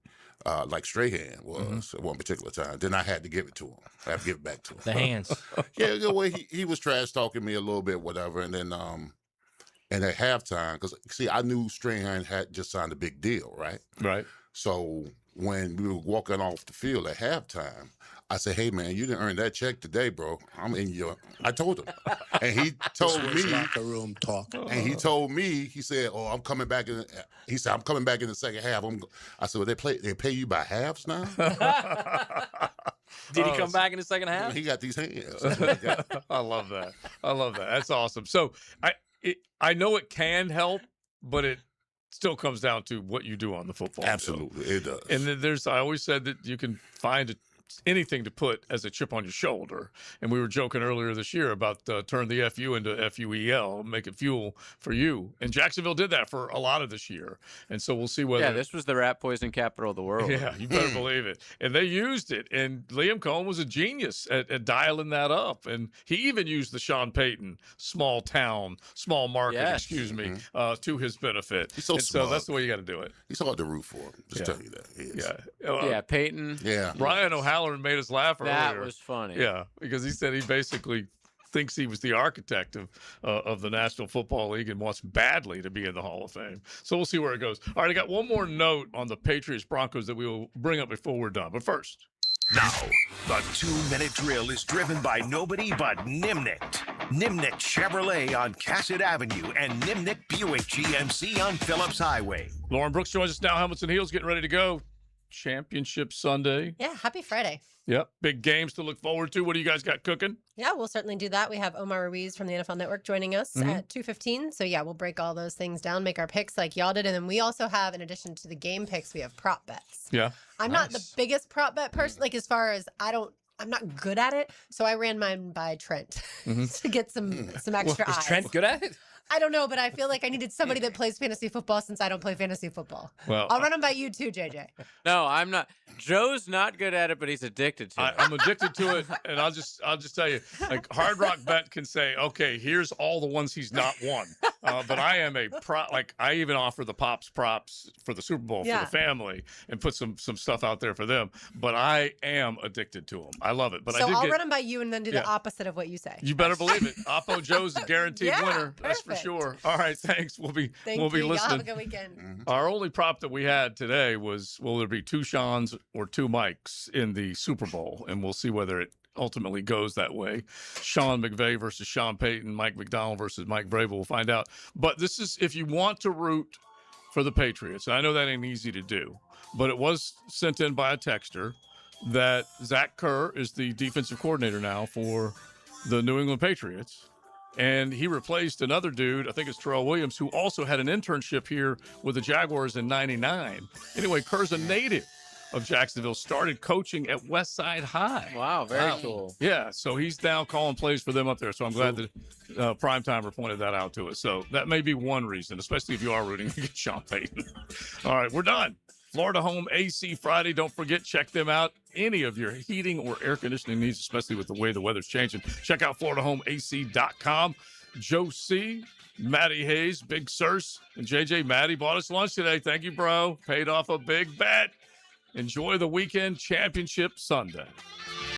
like Strahan was at one particular time, then I had to give it to him. I had to give it back to him. The hands. Yeah, the way he was trash talking me a little bit, whatever, and then and at halftime, because see, I knew Strahan had just signed a big deal, right? Right. So when we were walking off the field at halftime, I said, "Hey man, you didn't earn that check today, bro. I'm in your." I told him, and he told me. Locker room talk. And he told me, he said, "Oh, I'm coming back in." He said, "I'm coming back in the second half." I said, "Well, they pay you by halves now." Did he come back in the second half? He got these hands. I love that. That's awesome. So I know it can help, but it still comes down to what you do on the football field. Absolutely, it does. And then I always said that you can find anything to put as a chip on your shoulder. And we were joking earlier this year about turn the FU into FUEL, make it fuel for you. And Jacksonville did that for a lot of this year. And so we'll see whether... Yeah, this was the rat poison capital of the world. Yeah, you better believe it. And they used it. And Liam Cohen was a genius at dialing that up. And he even used the Sean Payton small market, to his benefit. He's so smart. So that's the way you got to do it. He's hard to root for him. Just tell you that. He is. Yeah, Peyton. Yeah. Ryan O'Halloran made us laugh earlier. That was funny. Yeah, because he said he basically thinks he was the architect of the National Football League and wants badly to be in the Hall of Fame. So we'll see where it goes. All right, I got one more note on the Patriots-Broncos that we will bring up before we're done. But first... Now, the 2-minute drill is driven by nobody but Nimnicht. Nimnicht Chevrolet on Cassett Avenue and Nimnicht Buick GMC on Phillips Highway. Lauren Brooks joins us now. Helmets and Heels getting ready to go. Championship Sunday. Yeah, happy Friday. Yep, big games to look forward to. What do you guys got cooking? Yeah, we'll certainly do that. We have Omar Ruiz from the NFL Network joining us at 2:15. So yeah, we'll break all those things down, make our picks like y'all did. And then we also have, in addition to the game picks, we have prop bets. Yeah. I'm not the biggest prop bet person, like as far as I'm not good at it. So I ran mine by Trent to get some extra eyes. Is Trent good at it? I don't know, but I feel like I needed somebody that plays fantasy football since I don't play fantasy football. Well, I'll run them by you too, JJ. No, I'm not. Joe's not good at it, but he's addicted to it. I'm addicted to it, and I'll just tell you, like Hard Rock Bet can say, okay, here's all the ones he's not won. But I am a prop. Like I even offer the props for the Super Bowl for the family and put some stuff out there for them. But I am addicted to them. I love it. But so I'll run them by you and then do the opposite of what you say. You better believe it. Oppo Joe's a guaranteed winner. Perfect. That's for sure. All right, thanks. We'll be listening. Y'all have a good weekend. Our only prop that we had today was, will there be two Seans or two Mikes in the Super Bowl? And we'll see whether it ultimately goes that way. Sean McVay versus Sean Payton, Mike McDonald versus Mike Vrabel. We'll find out. But this is if you want to root for the Patriots. And I know that ain't easy to do, but it was sent in by a texter that Zach Kerr is the defensive coordinator now for the New England Patriots. And he replaced another dude, I think it's Terrell Williams, who also had an internship here with the Jaguars in '99. Anyway, Kerr's a native of Jacksonville, started coaching at Westside High. Wow, very cool. Yeah, so he's now calling plays for them up there. So I'm glad that Primetimer pointed that out to us. So that may be one reason, especially if you are rooting against Sean Payton. All right, we're done. Florida Home AC Friday. Don't forget, check them out. Any of your heating or air conditioning needs, especially with the way the weather's changing. Check out FloridaHomeAC.com. Joe C., Matty Hayes, Big Circe, and JJ. Matty bought us lunch today. Thank you, bro. Paid off a big bet. Enjoy the weekend. Championship Sunday.